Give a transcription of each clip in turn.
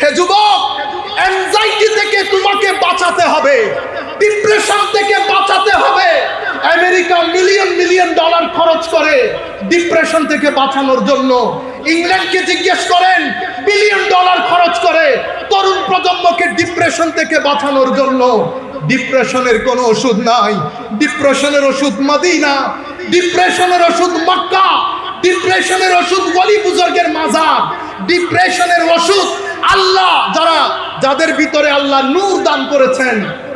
হে যুবক, অ্যাংজাইটি থেকে তোমাকে বাঁচাতে হবে, ডিপ্রেশন থেকে বাঁচাতে হবে। আমেরিকা মিলিয়ন মিলিয়ন ডলার খরচ করে ডিপ্রেশন থেকে বাঁচানোর জন্য। ইংল্যান্ডকে জিজ্ঞেস করেন, বিলিয়ন ডলার খরচ করে তরুণ প্রজন্মকে ডিপ্রেশন থেকে বাঁচানোর জন্য। ডিপ্রেশনের কোনো ওষুধ নাই। ডিপ্রেশনের ওষুধ মদিনা, ডিপ্রেশনের ওষুধ মক্কা, ডিপ্রেশনের ওষুধ ওলি বুজুর্গের মাজার, ডিপ্রেশনের ওষুধ আল্লাহ, যাদের ভিতরে আল্লাহ নূর দান করেছেন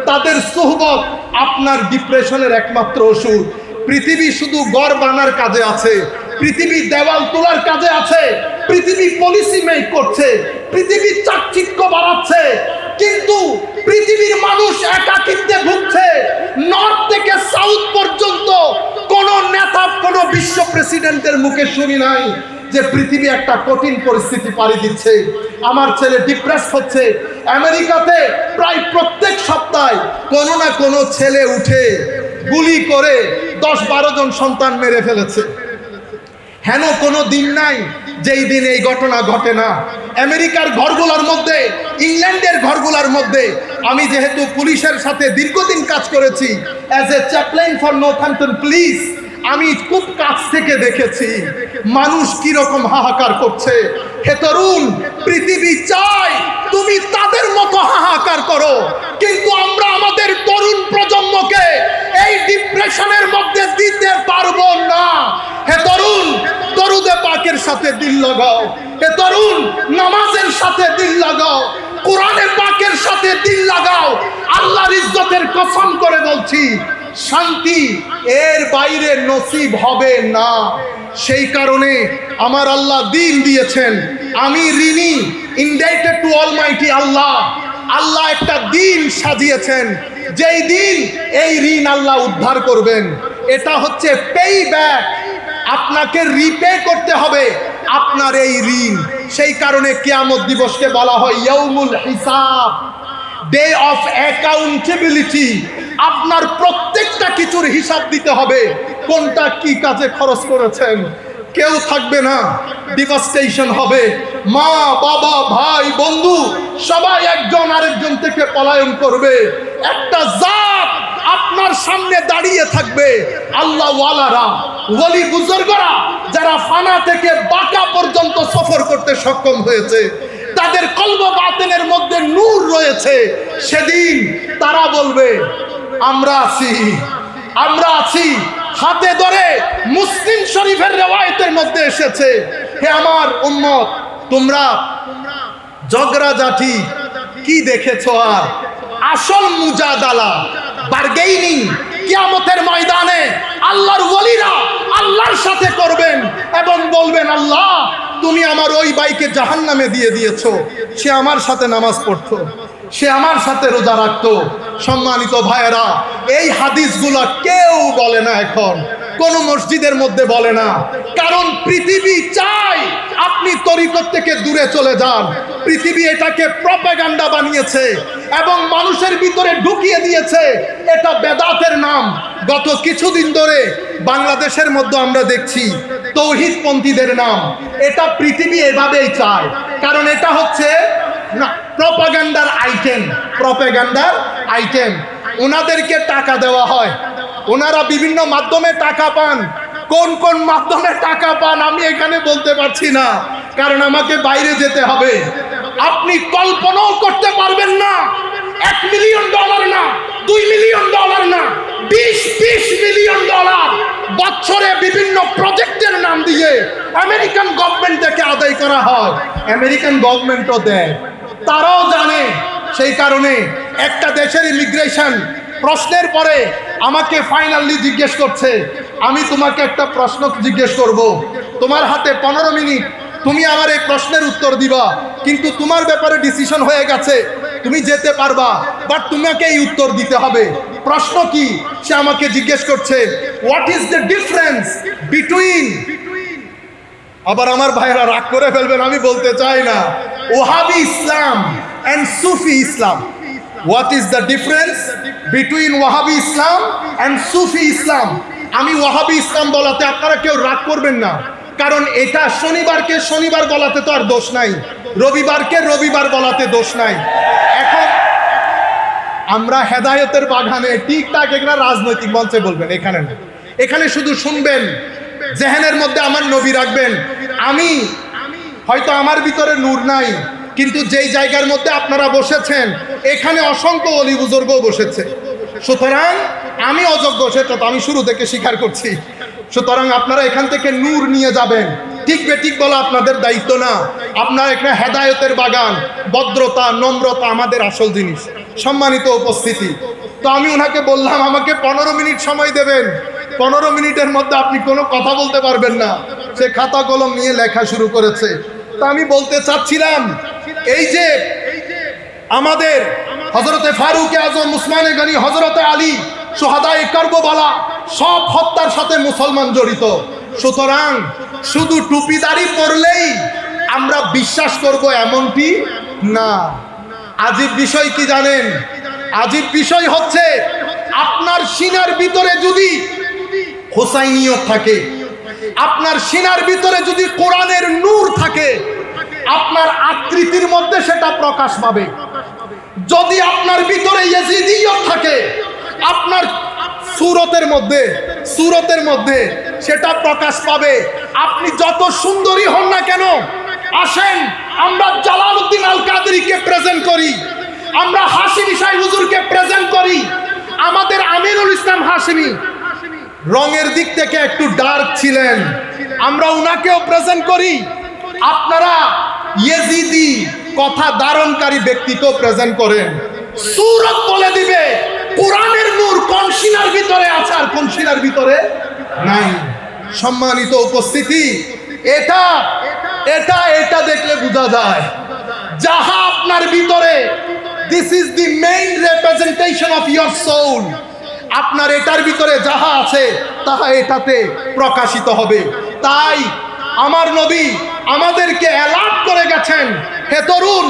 তাদের সুহবত আপনার ডিপ্রেশনের একমাত্র ওষুধ। পৃথিবী শুধু ঘর বানার কাজে আছে, পৃথিবী দেওয়াল তোলার কাজে আছে, পৃথিবী পলিসি মেক করছে, পৃথিবী চাকচিক্য বাড়াচ্ছে, কিন্তু পৃথিবীর মানুষ একাকিত্বে ভুগছে। নর্থ থেকে সাউথ পর্যন্ত কোন নেতা, কোন বিশ্ব প্রেসিডেন্টের মুখে শুনি নাই যে পৃথিবী একটা কঠিন পরিস্থিতি পাড়ি দিচ্ছে, আমার ছেলে ডিপ্রেস হচ্ছে। আমেরিকাতে প্রায় প্রত্যেক সপ্তাহে কোনো না কোনো ছেলে উঠে গুলি করে 10-12 জন সন্তান মেরে ফেলেছে। হেন কোনো দিন নাই যেই দিন এই ঘটনা ঘটে না। আমেরিকার ঘরগুলোর মধ্যে, ইংল্যান্ডের ঘরগুলোর মধ্যে, আমি যেহেতু পুলিশের সাথে দীর্ঘদিন কাজ করেছি as a chaplain for Northampton police, আমি খুব কাছ থেকে দেখেছি মানুষ কি রকম হাহাকার করছে। হে তরুণ, পৃথিবী চায় তুমি তাদের মতো হাহাকার করো, কিন্তু আমরা আমাদের তরুণ প্রজন্মকে এই ডিপ্রেশনের মধ্যে দিতে পারবো না। হে তরুণ, দরুদে পাকের সাথে দিল লাগাও। হে তরুণ, নামাজের সাথে দিল লাগাও, কোরআনে পাকের সাথে দিল লাগাও। আল্লাহর ইজ্জতের কসম করে বলছি, শান্তি এর বাইরে নসিব হবে না। সেই কারণে আমার আল্লাহ দিন দিয়েছেন, আমি ঋণী, ইনডাইটেড টু অলমাইটি আল্লাহ। আল্লাহ একটা দিন সাজিয়েছেন, যেই দিন এই ঋণ আল্লাহ উদ্ধার করবেন। এটা হচ্ছে পে ব্যাক, আপনাকে রিপে করতে হবে আপনার এই ঋণ। সেই কারণে কিয়ামত দিবসকে বলা হয় ইয়াউমুল হিসাব, ডে অফ অ্যাকাউন্টেবিলিটি। আপনার প্রত্যেকটা কিছুর হিসাব দিতে হবে, কোনটা কি কাজে খরচ করেছেন। কেউ থাকবে না, ডিভাস্টেশন হবে। মা, বাবা, ভাই, বন্ধু সবাই একজন আরেকজন থেকে পলায়ন করবে। একটা জাত আপনার সামনে দাঁড়িয়ে থাকবে, আল্লাহ ওয়ালারা, ওলি বুজুর্গরা, যারা ফানা থেকে বাঁকা পর্যন্ত সফর করতে সক্ষম হয়েছে, তাদের কলব বাতিনের মধ্যে নূর রয়েছে। সেদিন তারা বলবে আমরা আছি, আমরা আছি। হাতে ধরে মুসলিম শরীফের রিওয়ায়াতের মধ্যে এসেছে, হে আমার উম্মত, তোমরা ঝগড়াঝাটি কি দেখেছো? আর আসল মুজাদালা, বারগেইনিং কিয়ামতের ময়দানে আল্লাহর ওলিরা আল্লাহর সাথে করবেন এবং বলবেন, আল্লাহ তুমি আমার ওই ভাইকে জাহান্নামে দিয়ে দিয়েছো, সে আমার সাথে নামাজ পড়তো, সে আমার সাথে রোজা রাখতো। সম্মানিত ভাইয়েরা, এই হাদিসগুলো কেউ বলে না, এখন কোন মসজিদের মধ্যে বলে না, কারণ পৃথিবী চায় আপনি তরিকত থেকে দূরে চলে যান। পৃথিবী এটাকে প্রপাগান্ডা বানিয়েছে এবং মানুষের ভিতরে ঢুকিয়ে দিয়েছে, এটা বেদাতের নাম। গত কিছুদিন ধরে বাংলাদেশের মধ্যে আমরা দেখছি তৌহিদপন্থীদের নাম। এটা পৃথিবী এভাবেই চায়, কারণ এটা হচ্ছে না প্রপাগান্ডার আইটেম, প্রপাগান্ডার আইটেম। ওনাদেরকে টাকা দেওয়া হয়, ওনারা বিভিন্ন মাধ্যমে টাকা পান। কোন কোন মাধ্যমে টাকা পান আমি এখানে বলতে পারছি না, কারণ আমাকে বাইরে যেতে হবে। আপনি কল্পনাও করতে পারবেন না, $1 মিলিয়ন না, $2 মিলিয়ন না, 20 মিলিয়ন ডলার বছরে বিভিন্ন প্রজেক্টের নাম দিয়ে আমেরিকান গভর্নমেন্ট থেকে আদায় করা হয়। আমেরিকান গভর্নমেন্টও দেয়, তারাও জানে। সেই কারণে একটা দেশের ইমিগ্রেশন প্রশ্নের পরে আমাকে ফাইনালি জিজ্ঞেস করছে, আমি তোমাকে একটা প্রশ্ন জিজ্ঞেস করব, তোমার হাতে 15 মিনিট, তুমি আমার এই প্রশ্নের উত্তর দিবা, কিন্তু তোমার ব্যাপারে ডিসিশন হয়ে গেছে, তুমি যেতে পারবা, বাট তোমাকে এই উত্তর দিতে হবে। প্রশ্ন কি? সে আমাকে জিজ্ঞেস করছে, what is the difference between, আবার আমার ভাইয়েরা রাগ করে ফেলবেন, আমি বলতে চাই না, Wahhabi Islam and Sufi Islam. What is the difference between Wahhabi Islam and Sufi Islam? আমি ওয়াহাবি ইসলাম বলাতে আপনারা কেউ রাগ করবেন না, কারণ এটা শনিবারকে শনিবার বলাতে তো আর দোষ নাই, রবিবারকে রবিবার বলাতে দোষ নাই। এখন আমরা হেদায়েতের বাগানে ঠিকঠাক এখানে রাজনৈতিক মঞ্চে বলবেন, এখানে না, এখানে শুধু শুনবেন, জেহেনের মধ্যে আমার নবী রাখবেন। আমি হয়তো আমার ভিতরে নূর নাই, কিন্তু যেই জায়গার মধ্যে আপনারা বসেছেন এখানে অসংখ্য অলি বুজুর্গ বসেছে, সুতরাং আমি অযোগ্য সেটা তো আমি শুরু থেকে স্বীকার করছি। সুতরাং আপনারা এখান থেকে নূর নিয়ে যাবেন, ঠিক বেঠিক বলা আপনাদের দায়িত্ব না। আপনারা এখানে হেদায়েতের বাগান, ভদ্রতা নম্রতা আমাদের আসল জিনিস। সম্মানিত উপস্থিতি, তো আমি ওনাকে বললাম আমাকে 15 মিনিট সময় দেবেন, 15 মিনিটের মধ্যে আপনি কোনো কথা বলতে পারবেন না। সে খাতা কলম নিয়ে লেখা শুরু করেছে। তা আমি বলতে চাচ্ছিলাম, এই যে আমাদের হযরতে ফারুক আজম, উসমানে গনি, হযরতে আলী, শুহাদায়ে কারবালা সব হত্যার সাথে মুসলমান জড়িত। সুতরাং শুধু টুপিদারি পরলেই আমরা বিশ্বাস করব এমনটি না। আজীব বিষয় কি জানেন? আজীব বিষয় হচ্ছে আপনার সিনার ভিতরে যদি হোসাইনিয়ত থাকে, আপনার সিনার ভিতরে যদি কোরআনের নূর থাকে, আপনার আকৃতির মধ্যে সেটা প্রকাশ পাবে। যদি আপনার ভিতরে ইয়াজিদিয়ত থাকে, আপনার সুরতের মধ্যে সেটা প্রকাশ পাবে। আপনি যত সুন্দরী হন না কেন, আসেন আমরা জালালউদ্দিন আল কাদেরীকে প্রেজেন্ট করি, আমরা হাশিমি শাহ হুজুরকে প্রেজেন্ট করি। আমাদের আমিরুল ইসলাম হাশিমি রঙের দিক থেকে একটু ডার্ক ছিলেন, আমরা উনাকেও প্রেজেন্ট করি। আপনারা ইয়েজিদি কথা ধারণকারী ব্যক্তিকে প্রেজেন্ট করেন, সূরত বলে দিবে কোরআনের নূর কোন সিনার ভিতরে আছে আর কোন সিনার ভিতরে নাই। সম্মানিত উপস্থিতি, এটা এটা এটা দেখলে বোঝা যায় যাহা আপনার ভিতরে, this is the main representation of your soul. আপনার এটার ভিতরে যাহা আছে তাহা এটাতে প্রকাশিত হবে। তাই আমার নবী আমাদেরকে অ্যালার্ট করে গেছেন, হে তরুণ,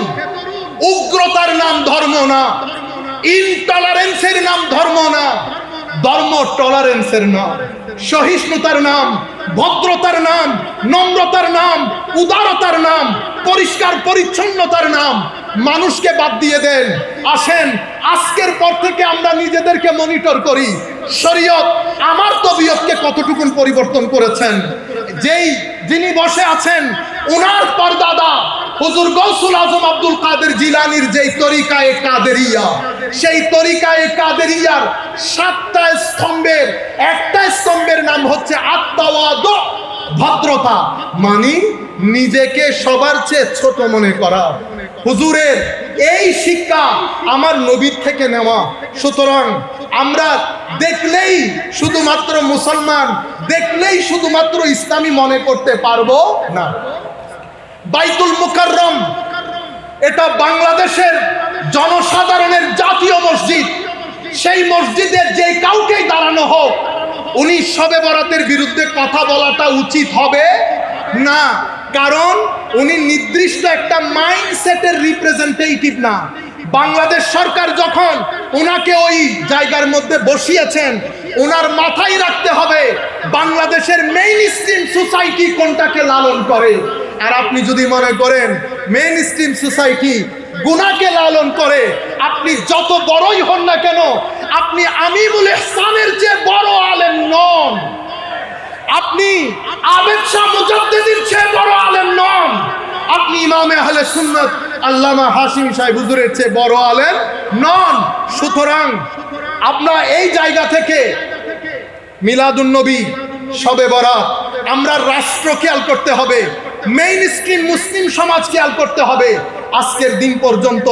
উগ্রতার নাম ধর্ম না, ইনটলারেন্সের নাম ধর্ম না, ধর্ম টলারেন্সের নাম, সহিষ্ণুতার নাম, ভদ্রতার নাম, নম্রতার নাম, উদারতার নাম, পরিষ্কার পরিচ্ছন্নতার নাম। মানুষকে বাদ দিয়ে দেন। আসেন আজকের পর থেকে আমরা নিজেদেরকে মনিটর করি, শরীয়ত আমার তবিয়তকে কতটুকুন পরিবর্তন করেছেন। যিনি বসে আছেন ওনার পরদাদা হুজুর গৌসুল আজম আব্দুল কাদের জিলানীর যেই তরিকায়ে কাদেরিয়া, সেই তরিকায়ে কাদেরিয়ার 7টা স্তম্ভের একটা স্তম্ভের নাম হচ্ছে আত-তাওয়াদু, ভদ্রতা, মানে নিজেকে সবার চেয়ে ছোট মনে করা। হুজুরের এই শিক্ষা আমার নবীর থেকে নেওয়া। সুতরাং আমরা দেখলেই শুধুমাত্র মুসলমান, দেখলেই শুধুমাত্র ইসলামী মনে করতে পারবো না। বাইতুল মুকাররম এটা বাংলাদেশের জনসাধারণের জাতীয় মসজিদ। সেই মসজিদের যে কাউকেই দাঁড়ানো হোক, উনি শবে বরাতের বিরুদ্ধে কথা বলাটা উচিত হবে না, কারণ উনি নির্দিষ্ট একটা মাইন্ডসেটের রিপ্রেজেন্টেটিভ না। বাংলাদেশ সরকার যখন ওনাকে ওই জায়গার মধ্যে বসিয়েছেন, ওনার মাথায় রাখতে হবে বাংলাদেশের মেইন স্ট্রিম সোসাইটি কোনটাকে লালন করে। আর আপনি যদি মনে করেন মেইন স্ট্রিম সোসাইটি গুনাহকে লালন করে, আপনি যত বড়ই হন না কেন, আপনি আমিমুল ইহসানের চেয়ে বড় আলেম নন, আপনি আবেদ শাহ মুজাদ্দিদির চেয়ে বড় আলেম নন, আপনি ইমামে আহলে সুন্নাত আল্লামা হাশিমি শাহ হুজুরের চেয়ে বড় আলেম নন। সুতরাং আমরা এই জায়গা থেকে মিলাদুন নবী, শবে বরাত, আমরা রাষ্ট্র খেয়াল করতে হবে, মেইন স্ট্রিম মুসলিম সমাজ খেয়াল করতে হবে। আজকের দিন পর্যন্ত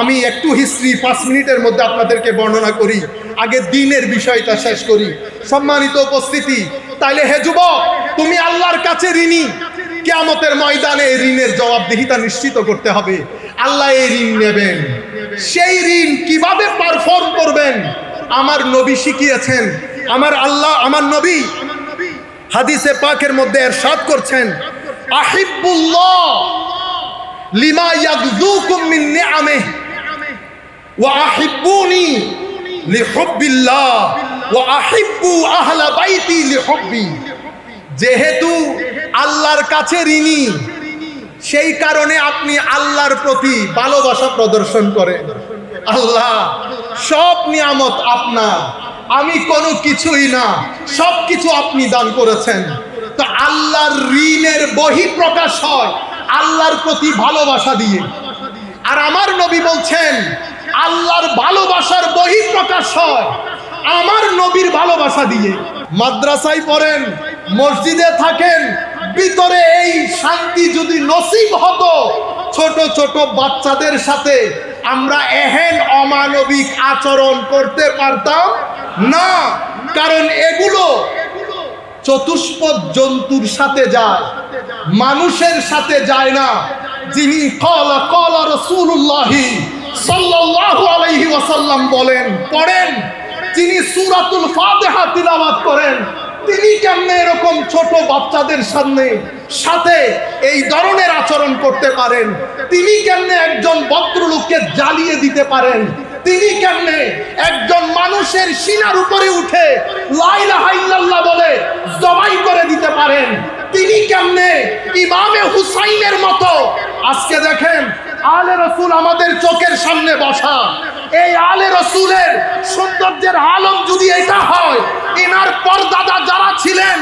আমি একটু হিস্ট্রি 5 মিনিটের মধ্যে আপনাদেরকে বর্ণনা করি, আগে দিনের বিষয়টা শেষ করি। সম্মানিত উপস্থিতি, তাইলে হে যুবক, তুমি আল্লাহর কাছে ঋণী। কিয়ামতের ময়দানে এই ঋণের জবাবদিহিতা নিশ্চিত করতে হবে। আল্লাহ এই ঋণ নেবেন, সেই ঋণ কিভাবে পারফর্ম করবেন আমার নবী শিখিয়েছেন। আমার আল্লাহ, আমার নবী হাদিসে পাকের মধ্যে ইরশাদ করছেন, আহিব্বুল্লাহ লিমা ইয়াগযুকুম মিন নিআমিহি ওয়া আহিব্বুনি লিহুব্বিল্লাহ ওয়া আহিব্বু আহলা বাইতি লিহুব্বি। যেহেতু আল্লাহর কাছে ঋণী, সেই কারণে আপনি আল্লাহর প্রতি ভালোবাসা প্রদর্শন করেন। আল্লাহ, সব নিয়ামত আপনার, আমি কোনো কিছুই না, সব কিছু আপনি দান করেছেন। তো আল্লাহর ঋণের বহিঃপ্রকাশ হয় আল্লাহর প্রতি ভালোবাসা দিয়ে। আর আমার নবী বলছেন আল্লাহর ভালোবাসার বহিঃপ্রকাশ হয় আমার নবীর ভালোবাসা দিয়ে। মাদ্রাসায় পড়েন, মসজিদে থাকেন, ভিতরে এই শান্তি যদি নসিব হতো, ছোট ছোট বাচ্চাদের সাথে আমরা এহেন অমানবিক আচরণ করতে পারতাম না। কারণ এগুলো চতুষ্পদ জন্তুর সাথে যায়, মানুষের সাথে যায় না। যিনি ক্বালা ক্বালা রাসূলুল্লাহ সাল্লাল্লাহু আলাইহি ওয়াসাল্লাম বলেন, পড়েন, যিনি সূরাতুল ফাতিহা তিলাওয়াত করেন, তিনি কেমনে এরকম ছোট বাচ্চাদের সাথে এই ধরনের আচরণ করতে পারেন? তিনি কেমনে একজন ভদ্রলোককে জ্বালিয়ে দিতে পারেন? তিনি কেমনে একজন মানুষের সিনার উপরে উঠে লা ইলাহা ইল্লাল্লাহ বলে জবাই করে দিতে পারেন? তিনি কেমনে ইমামে হুসাইনের মতো, আজকে দেখেন আলে রসুল আমাদের চোখের সামনে বসা, এই আলে রসুলের সৌন্দর্যের আলম যদি এটা হয়, ইনার পরদাদা যারা ছিলেন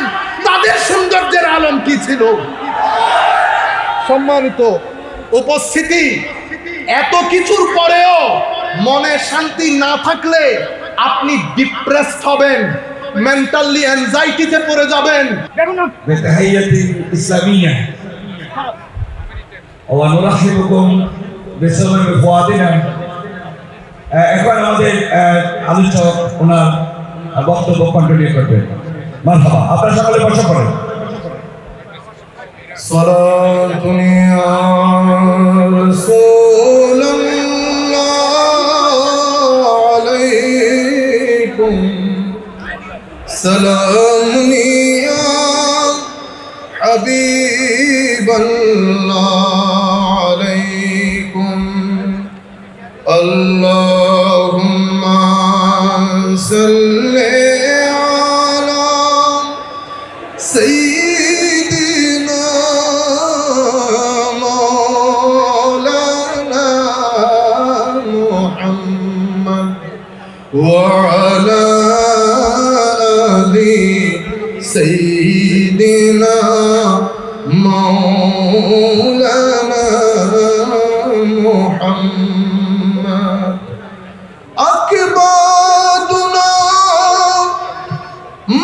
তাদের সৌন্দর্যের আলম কি ছিল? সম্মানিত উপস্থিতি, এত কিছুর পরেও মনে শান্তি না থাকলে আপনি ডিপ্রেসড হবেন, মেন্টালি অ্যাংজাইটিতে পড়ে যাবেন। بتحية إسلامية ونرحبكم بسبب إخواتنا। এখন আমাদের আলোচক ওনার বক্তব্য কন্টিনিউ করবেন। মারহাবা, আপনারা সকলে বসে পড়েন। সালাতুন ইয়া রাসূলুল্লাহ আলাইকুম, সালামুন ইয়া হাবিবাল্লাহ আলাইকুম, আল্লাহুম্মা সাল্লি আলা সাইয়্যিদিনা মাওলানা মুহাম্মদ ওয়া আলা আলি সাইয়্যিদিনা মাওলানা মুহাম্মদ। আকবাদুনা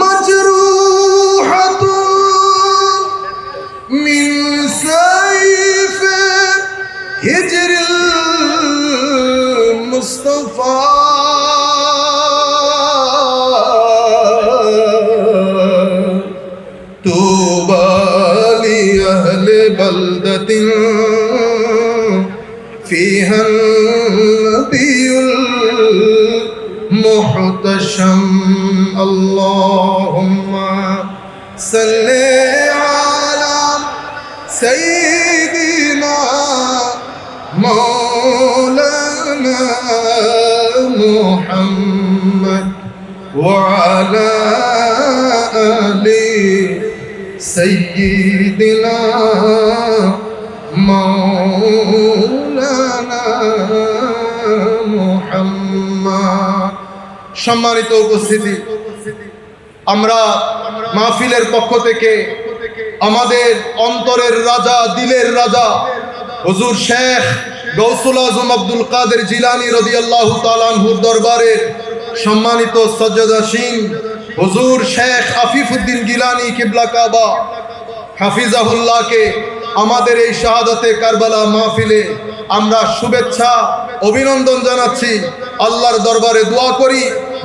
মজরুহাতুন মিন সাইফি হিজরিল মুস্তাফা, তুবা লি আহলি বালদাতিন ফিহা নবিয়ুল মুহতাশাম, আল্লাহুম্মা সাল্লি আলা সাইয়্যিদিনা মাওলানা মুহাম্মদ ওয়া আলা আলি সাইয়্যিদিনা মাওলানা মুহাম্মদ। সম্মানিত উপস্থিতি, আমরা মাহফিলের পক্ষ থেকে আমাদের অন্তরের রাজা, দিলের রাজা হুজুর শেখ গৌসুল আজম আব্দুল কাদের জিলানী রাদিয়াল্লাহু তাআলা আনহুর দরবারে সম্মানিত সজ্জাদাশীন হুজুর শেখ আফিফউদ্দিন গিলানী কিবলা কাবা হাফিজাহুল্লাহকে আমাদের এই শাহাদাতে কারবালা মাহফিলে আমরা শুভেচ্ছা অভিনন্দন জানাচ্ছি। আল্লাহর দরবারে দোয়া করি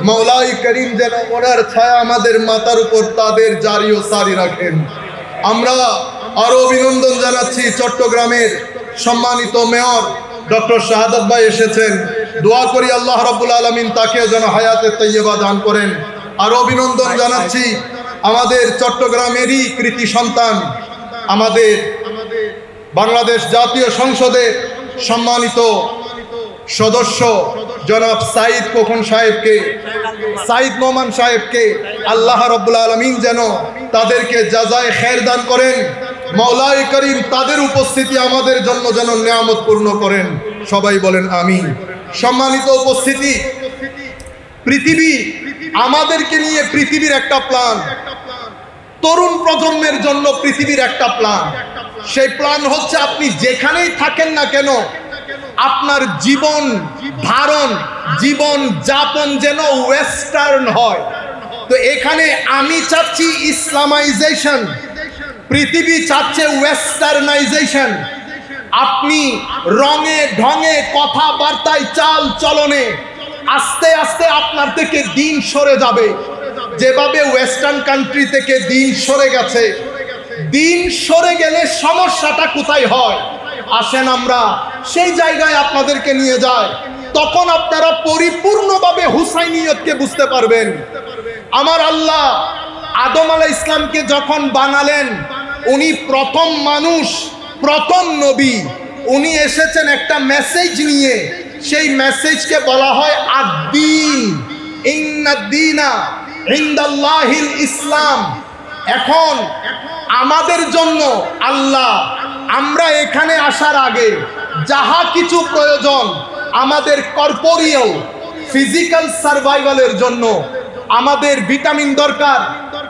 মাওলাই করিম যেন ওনার ছায়া আমাদের মাথার উপর তাদের জারি ও সারি রাখেন। আমরা আরো অভিনন্দন জানাচ্ছি চট্টগ্রামের সম্মানিত মেয়র ডক্টর শাহাদাত ভাই এসেছেন, দোয়া করি আল্লাহ রাব্বুল আলামিন তাকেও যেন হায়াতে তাইয়্যিবা দান করেন। আরো অভিনন্দন জানাচ্ছি আমাদের চট্টগ্রামেরই কৃতি সন্তান, আমাদের বাংলাদেশ জাতীয় সংসদের সম্মানিত সদস্য জনাব সাইদ খোকন সাহেবকে, সাইদ নোমান সাহেবকে আল্লাহ রাব্বুল আলামিন যেন তাদেরকে জাযায়ে খের দান করেন। মাওলায়ে করিম তাদের উপস্থিতি আমাদের জন্য যেন নিয়ামত পূর্ণ করেন। সবাই বলেন আমিন। সম্মানিত উপস্থিতি, পৃথিবী আমাদেরকে নিয়ে পৃথিবীর একটা প্ল্যান, তরুণ প্রজন্মের জন্য পৃথিবীর একটা প্ল্যান। সেই প্ল্যান হচ্ছে আপনি যেখানেই থাকেন না কেন আপনার জীবন ধারণ, জীবন যাপন যেন ওয়েস্টার্ন হয়। তো এখানে আমি চাচ্ছি ইসলামাইজেশন, পৃথিবী চাচ্ছে ওয়েস্টার্নাইজেশন। আপনি রঙে ঢঙে কথাবার্তায় চাল চলনে আস্তে আস্তে আপনার থেকে দিন সরে যাবে, যেভাবে ওয়েস্টার্ন কান্ট্রি থেকে দিন সরে গেছে। দিন সরে গেলে সমস্যাটা কোথায় হয় আসেন আমরা সেই জায়গায় আপনাদেরকে নিয়ে যাই, তখন আপনারা পরিপূর্ণভাবে হুসাইনিয়তকে বুঝতে পারবেন। আমার আল্লাহ আদম আলাইহিস ইসলামকে যখন বানালেন, উনি প্রথম মানুষ, প্রথম নবী, উনি এসেছেন একটা মেসেজ নিয়ে। সেই মেসেজকে বলা হয় আদ-দ্বীন, ইন্নাদ-দ্বীনা ইনদাল্লাহিল ইসলাম। এখন আমাদের জন্য আল্লাহ, আমরা এখানে আসার আগে যাহা কিছু প্রয়োজন আমাদের কর্পোরিয়াল ফিজিক্যাল সার্ভাইভালের জন্য, আমাদের ভিটামিন দরকার,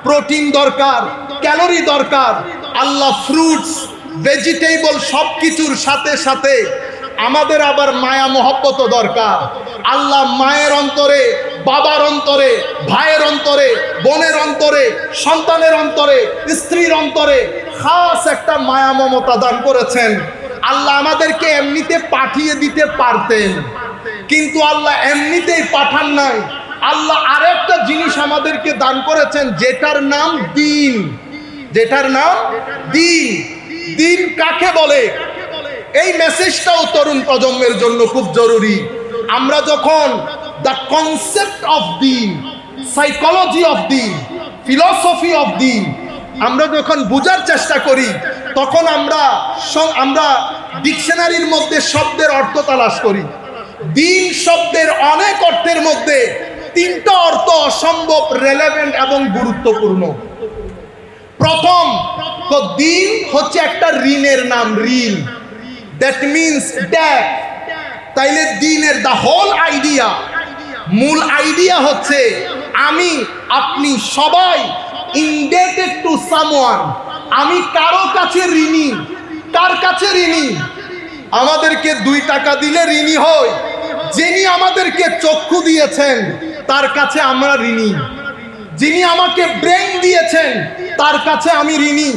প্রোটিন দরকার, ক্যালোরি দরকার, আল্লাহ ফ্রুটস ভেজিটেবল সব কিছুর সাথে সাথে আমাদের আবার মায়া মহব্বত দরকার। আল্লাহ মায়ের অন্তরে, বাবার অন্তরে, ভাইয়ের অন্তরে, বোনের অন্তরে, সন্তানের অন্তরে, স্ত্রীর অন্তরে খাস একটা মায়া মমতা দান করেছেন। আল্লাহ আমাদেরকে এমনিতে পাঠিয়ে দিতে পারতেন, কিন্তু আল্লাহ এমনিতেই পাঠান নাই। আল্লাহ আরেকটা জিনিস আমাদেরকে দান করেছেন, যেটার নাম দ্বীন, যেটার নাম দ্বীন। দ্বীন কাকে বলে? এই মেসেজটাও তরুণ প্রজন্মের জন্য খুব জরুরি। আমরা যখন the concept of Din, psychology of Din, philosophy of দ্বীন আমরা যখন বোঝার চেষ্টা করি, তখন আমরা ডিকশনারির মধ্যে শব্দের অর্থ তালাশ করি। দ্বীন শব্দের অনেক অর্থের মধ্যে তিনটা অর্থ অসম্ভব রেলেভেন্ট এবং গুরুত্বপূর্ণ। প্রথম তো দ্বীন হচ্ছে একটা ঋণের নাম, ঋণ, দ্যাট মিনস ডেট। তাইলে দ্বীনের দ্য হোল আইডিয়া, মূল আইডিয়া হচ্ছে আমি আপনি সবাই ইনডেটেড টু সামওয়ান, আমি কারো কাছে ঋণী। কার কাছে ঋণী? আমাদেরকে 2 টাকা দিলে ঋণী হই। যিনি আমাদেরকে চক্ষু দিয়েছেন তার কাছে আমরা ঋণী। যিনি আমাকে ব্রেন দিয়েছেন তার কাছে আমি ঋণী।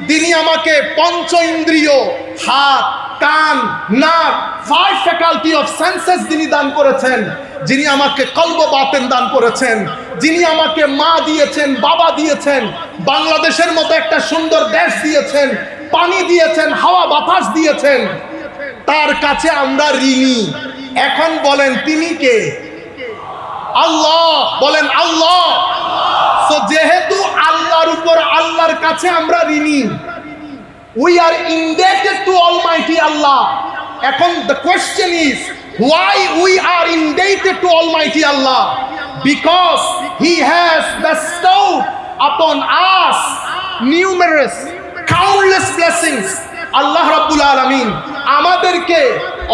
যিনি আমাকে পঞ্চ ইন্দ্রিয়, হাত, কান, নাক, 5 ফ্যাকাল্টি অফ সেন্সেস যিনি দান করেছেন, যিনি আমাকে কলব বাতেন দান করেছেন, যিনি আমাকে মা দিয়েছেন, বাবা দিয়েছেন, বাংলাদেশের মতো একটা সুন্দর দেশ দিয়েছেন, পানি দিয়েছেন, হাওয়া বাতাস দিয়েছেন, তার কাছে আমরা ঋণী। এখন বলেন তিনি কে? আল্লাহ। বলেন আল্লাহ। সো যেহেতু আল্লাহর উপর, আল্লাহর কাছে আমরা ঋণী, we are indebted to Almighty Allah. এখন the question is, why we are indebted to Almighty Allah? Because He has bestowed upon us numerous, countless blessings. আল্লাহ রাব্বুল আলামিন আমাদেরকে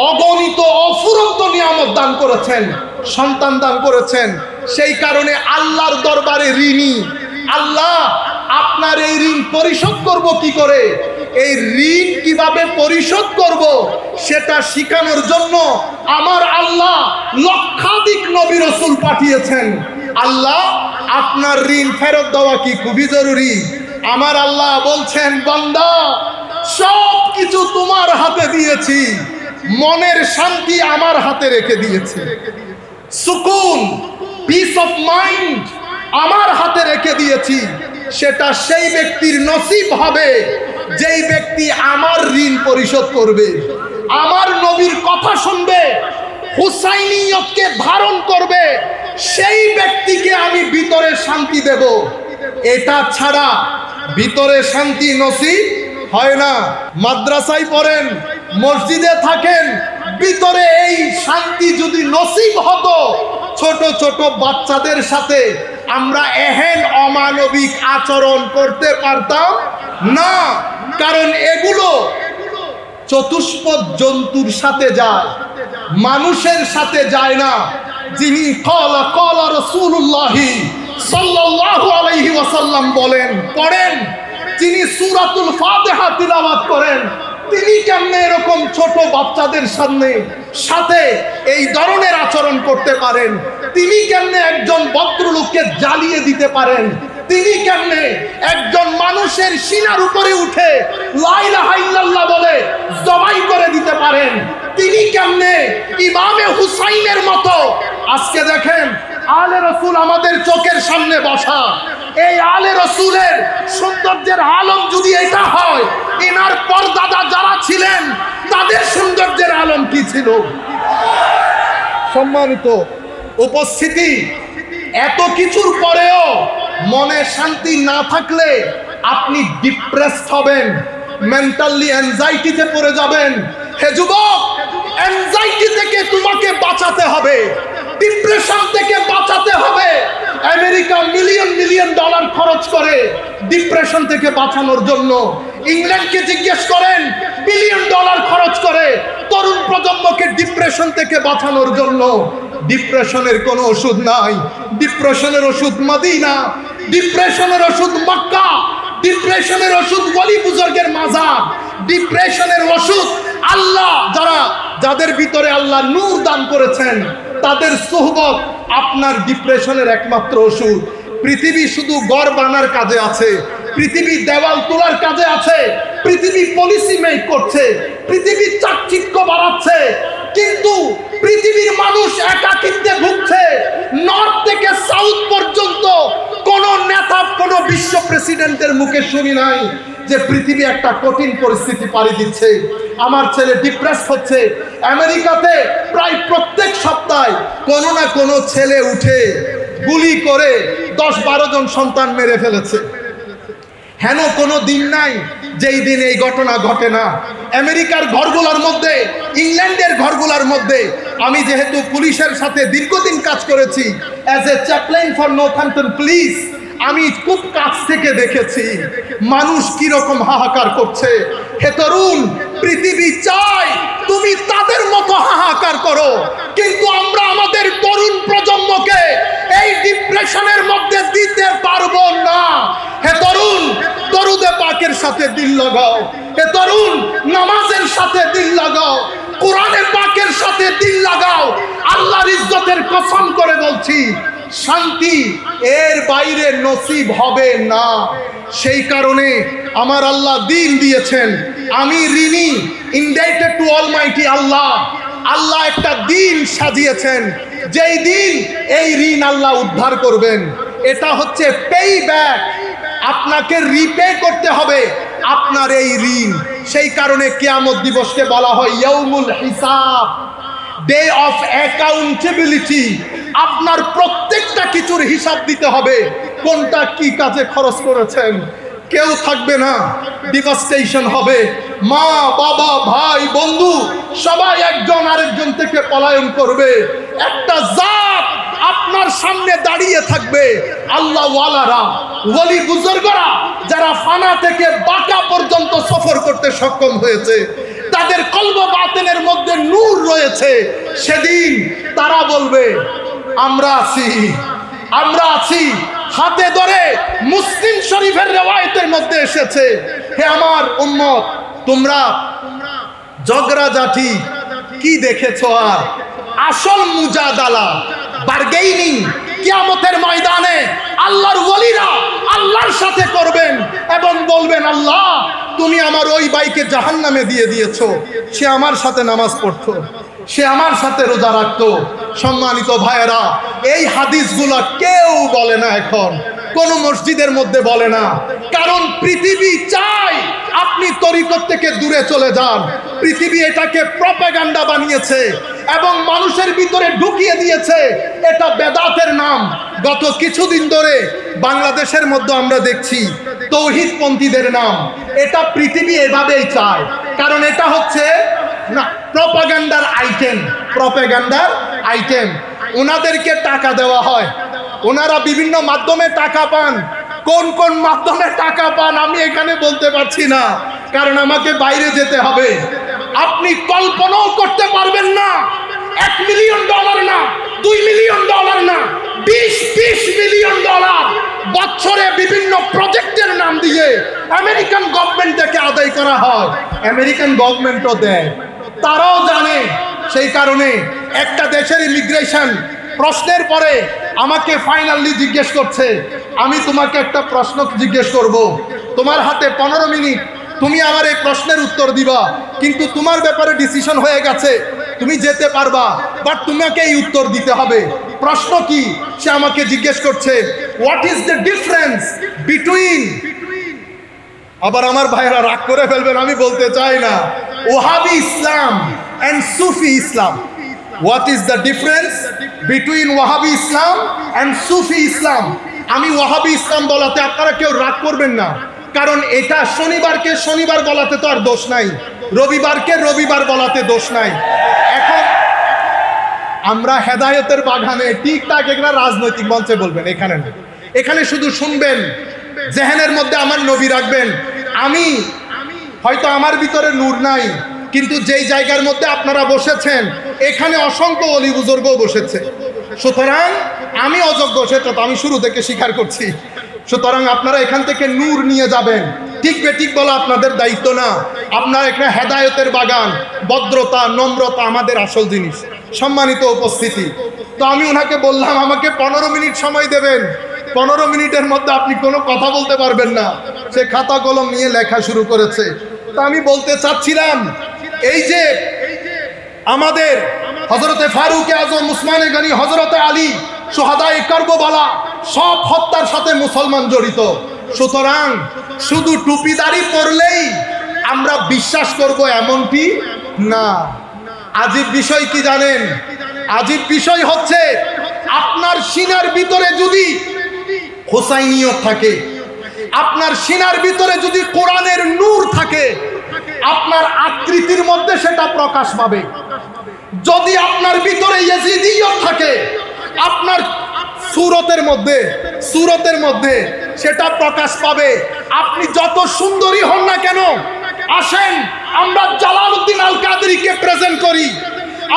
অগণিত অফুরন্ত নিয়ামত দান করেছেন, সন্তান দান করেছেন। সেই কারণে আল্লাহর দরবারে ঋণী। আল্লাহ, আপনার এই ঋণ পরিশোধ করব কি করে, এই ঋণ কিভাবে পরিশোধ করব সেটা শিখানোর জন্য আমার আল্লাহ লক্ষাধিক নবী রাসূল পাঠিয়েছেন। আল্লাহ, আপনার ঋণ ফেরত দেওয়া কি খুবই জরুরি। আমার আল্লাহ বলছেন, বান্দা সব কিছু তোমার হাতে দিয়েছি, মনের শান্তি আমার হাতে রেখে দিয়েছি, সুকুন, পিস অফ মাইন্ড আমার হাতে রেখে দিয়েছি। সেটা সেই ব্যক্তির নসিব হবে যেই ব্যক্তি আমার ঋণ পরিশোধ করবে, আমার নবীর কথা শুনবে, হুসাইনিয়তকে ধারণ করবে, সেই ব্যক্তিকে আমি ভিতরে শান্তি দেব। এটা ছাড়া ভিতরে শান্তি নসিব হয় না। মাদ্রাসায় পড়েন, মসজিদে থাকেন, ভিতরে এই শান্তি যদি নসিব হতো, ছোট ছোট বাচ্চাদের সাথে আমরা এহেন অমানবিক আচরণ করতে পারতাম না, কারণ এগুলো চতুষ্পদ জন্তুর সাথে যায়, মানুষের সাথে যায় না। যিনি ক্বালা ক্বালা রাসূলুল্লাহ সাল্লাল্লাহু আলাইহি ওয়াসাল্লাম বলেন, পড়েন, যিনি সূরাতুল ফাতিহা তিলাওয়াত করেন, তিনি কেমনে এরকম ছোট বাচ্চাদের সাথে এই ধরনের আচরণ করতে পারেন? তিনি কেমনে একজন ভদ্রলোককে জ্বালিয়ে দিতে পারেন? তিনি কেমনে একজন মানুষের সিনার উপরে উঠে লা ইলাহা ইল্লাল্লাহ বলে জবাই করে দিতে পারেন? তিনি কেমনে ইমামে হুসাইনের মতো, আজকে দেখেন আলে রসুল আমাদের চোখের সামনে বসা, এই আলে রসুলের সৌন্দর্যের আলম যদি এটা হয়, এনার পরদাদা যারা ছিলেন তাদের সৌন্দর্যের আলম কি ছিল? সম্মানিত উপস্থিতি, এত কিছুর পরেও মনে শান্তি না থাকলে আপনি ডিপ্রেসড হবেন, মেন্টালি অ্যাংজাইটিতে পড়ে যাবেন। হে যুবক, অ্যাংজাইটি থেকে তোমাকে বাঁচাতে হবে, ডিপ্রেশন থেকে বাঁচাতে হবে। আমেরিকা মিলিয়ন মিলিয়ন ডলার খরচ করে ডিপ্রেশন থেকে বাঁচানোর জন্য। ইংল্যান্ডকে জিজ্ঞেস করেন, বিলিয়ন ডলার খরচ করে তরুণ প্রজন্মকে ডিপ্রেশন থেকে বাঁচানোর জন্য। ডিপ্রেশনের কোনো ওষুধ নাই। ডিপ্রেশনের ওষুধ মদিনা, ডিপ্রেশনের ওষুধ মক্কা, ডিপ্রেশনের ওষুধ ওলি বুজুর্গের মাজার, ডিপ্রেশনের ওষুধ আল্লাহ, যাদের ভিতরে আল্লাহ নূর দান করেছেন তাদের সোহবত আপনার ডিপ্রেশনের একমাত্র ওষুধ। পৃথিবী শুধু ঘর বানার কাজে আছে, পৃথিবী দেওয়াল তোলার কাজে আছে, পৃথিবী পলিসি মেক করছে, পৃথিবী চাকচিক্য বাড়াচ্ছে, কিন্তু পৃথিবীর মানুষ একাকিত্বে ভুগছে। নর্থ থেকে সাউথ পর্যন্ত কোন নেতা, কোন বিশ্ব প্রেসিডেন্টের মুখে শুনি নাই যে পৃথিবী একটা কঠিন পরিস্থিতি পাড়ি দিচ্ছে, আমার ছেলে ডিপ্রেস হচ্ছে। আমেরিকাতে প্রায় প্রত্যেক সপ্তাহে কোনো না কোনো ছেলে উঠে গুলি করে 10-12 জন সন্তান মেরে ফেলেছে। হেন কোনো দিন নাই যেই দিন এই ঘটনা ঘটে না। আমেরিকার ঘরগুলোর মধ্যে, ইংল্যান্ডের ঘরগুলোর মধ্যে, আমি যেহেতু পুলিশের সাথে দীর্ঘদিন কাজ করেছি as a chaplain for Northampton police, আমি খুব কাছ থেকে দেখেছি মানুষ কিরকম হাহাকার করছে। হে তরুণ, পৃথিবী চায় তুমি তাদের মতো হাহাকার করো, কিন্তু আমরা আমাদের তরুণ প্রজন্মকে এই ডিপ্রেশনের মধ্যে দিতে পারবো না। হে তরুণ, দরুদে পাকের সাথে দিল লাগাও। হে তরুণ, নামাজের সাথে দিল লাগাও, কোরআনের পাকের সাথে দিল লাগাও। আল্লাহর ইজ্জতের কসম করে বলছি, শান্তি এর বাইরে নসিব হবে না। সেই কারণে আমার আল্লাহ দিন দিয়েছেন, আমি ঋণী, ইনডাইটেড টু অলমাইটি আল্লাহ। আল্লাহ একটা দিন সাজিয়েছেন, যেই দিন এই ঋণ আল্লাহ উদ্ধার করবেন। এটা হচ্ছে পে ব্যাক, আপনাকে রিপে করতে হবে আপনার এই ঋণ। সেই কারণে কিয়ামত দিবসকে বলা হয় ইয়াউমুল হিসাব, ডে অফ অ্যাকাউন্টেবিলিটি। আপনার প্রত্যেকটা কিছুর হিসাব দিতে হবে, কোনটা কি কাজে খরচ করেছেন। কেউ থাকবে না, ডিভাস্টেশন হবে। মা, বাবা, ভাই, বন্ধু সবাই একজন আরেকজন থেকে পলায়ন করবে। একটা জাত আপনার সামনে দাঁড়িয়ে থাকবে, আল্লাহ ওয়ালারা, ওলি বুজুর্গরা, যারা ফানা থেকে বাঁকা পর্যন্ত সফর করতে সক্ষম হয়েছে, তাদের কলব বাতিনের মধ্যে নূর রয়েছে। সেদিন তারা বলবে আমরা আছি, আমরা আছি। হাতে ধরে মুসলিম শরীফের রিওয়ায়াতের মধ্যে এসেছে, হে আমার উম্মত, তোমরা ঝগড়াঝাটি কি দেখেছো? আর আসল মুজাদালা, বার্গেইনিং কিয়ামতের ময়দানে আল্লাহর ওলিরা আল্লাহর সাথে করবেন এবং বলবেন, আল্লাহ তুমি আমার ওই ভাইকে জাহান্নামে দিয়ে দিয়েছো, সে আমার সাথে নামাজ পড়তো, সে আমার সাথে রোজা রাখতো। সম্মানিত ভাইয়েরা, এই হাদিসগুলো কেউ বলে না, এখন কোন মসজিদের মধ্যে বলে না, কারণ পৃথিবী চায় আপনি তরিকত থেকে দূরে চলে যান। পৃথিবী এটাকে প্রপাগান্ডা বানিয়েছে এবং মানুষের ভিতরে ঢুকিয়ে দিয়েছে, এটা বেদাতের নাম। গত কিছুদিন ধরে বাংলাদেশের মধ্যে আমরা দেখছি তৌহিদপন্থীদের নাম। এটা পৃথিবী এভাবেই চায়, কারণ এটা হচ্ছে না প্রপাগান্ডার আইটেম, প্রপাগান্ডার আইটেম। ওনাদেরকে টাকা দেওয়া হয়, ওনারা বিভিন্ন মাধ্যমে টাকা পান। কোন কোন মাধ্যমে টাকা পান আমি এখানে বলতে পারছি না, কারণ আমাকে বাইরে যেতে হবে। আপনি কল্পনাও করতে পারবেন না, $1 মিলিয়ন না, $2 মিলিয়ন না, 20 মিলিয়ন ডলার বছরে বিভিন্ন প্রজেক্টের নাম দিয়ে আমেরিকান গভর্নমেন্ট থেকে আদায় করা হয়। আমেরিকান গভর্নমেন্টও দেয়, তারাও জানে। সেই কারণে একটা দেশের ইমিগ্রেশন প্রশ্নের পরে আমাকে ফাইনালি জিজ্ঞেস করছে, আমি তোমাকে একটা প্রশ্ন জিজ্ঞেস করব, তোমার হাতে 15 মিনিট, তুমি আমার এই প্রশ্নের উত্তর দিবা, কিন্তু তোমার ব্যাপারে ডিসিশন হয়ে গেছে, তুমি যেতে পারবা, বাট তোমাকে এই উত্তর দিতে হবে। প্রশ্ন কি? সে আমাকে জিজ্ঞেস করছে, what is the difference between, আবার আমার ভাইরা রাগ করে ফেলবেন, আমি বলতে চাই না, Wahhabi Islam and Sufi Islam. What is the difference between Wahhabi Islam and Sufi Islam. আমি ওয়াহাবি ইসলাম বলাতে আপনারা কেউ রাগ করবেন না, কারণ এটা শনিবারকে শনিবার বলাতে তো আর দোষ নাই, রবিবারকে রবিবার বলাতে দোষ নাই। এখন আমরা হেদায়েতের বাগানে ঠিকঠাক এখানে রাজনৈতিক মঞ্চে বলবেন, এখানে না, এখানে শুধু শুনবেন, জেহেনের মধ্যে আমার নবী রাখবেন। আমি হয়তো আমার ভিতরে নূর নাই, কিন্তু যেই জায়গার মধ্যে আপনারা বসেছেন এখানে অসংখ্য অলি বুজুর্গও বসেছে, সুতরাং আমি অযোগ্য সেটা তো আমি শুরু থেকে স্বীকার করছি। সুতরাং আপনারা এখান থেকে নূর নিয়ে যাবেন, ঠিক বেঠিক বলা আপনাদের দায়িত্ব না। আপনারা এখানে হেদায়েতের বাগান, ভদ্রতা নম্রতা আমাদের আসল জিনিস। সম্মানিত উপস্থিতি, তো আমি ওনাকে বললাম আমাকে 15 মিনিট সময় দেবেন, 15 মিনিটের মধ্যে আপনি কোনো কথা বলতে পারবেন না। সে খাতা কলম নিয়ে লেখা শুরু করেছে। তা আমি বলতে চাচ্ছিলাম, এই যে আমাদের হযরতে ফারুক আজম, উসমানে গনি, হযরতে আলী, শুহাদায়ে কারবালা, সব হত্যার সাথে মুসলমান জড়িত। সুতরাং শুধু টুপিদারি পরলেই আমরা বিশ্বাস করব এমনটি না। আজীব বিষয় কি জানেন? আজীব বিষয় হচ্ছে আপনার সিনার ভিতরে যদি হোসাইনিয়ত থাকে, আপনার সিনার ভিতরে যদি কোরআনের নূর থাকে, আপনার আকৃতির মধ্যে সেটা প্রকাশ পাবে। যদি আপনার ভিতরে ইয়াজিদিয়ত থাকে, আপনার সুরতের মধ্যে সেটা প্রকাশ পাবে। আপনি যত সুন্দরী হন না কেন, আসেন আমরা জালালউদ্দিন আল কাদেরীকে প্রেজেন্ট করি,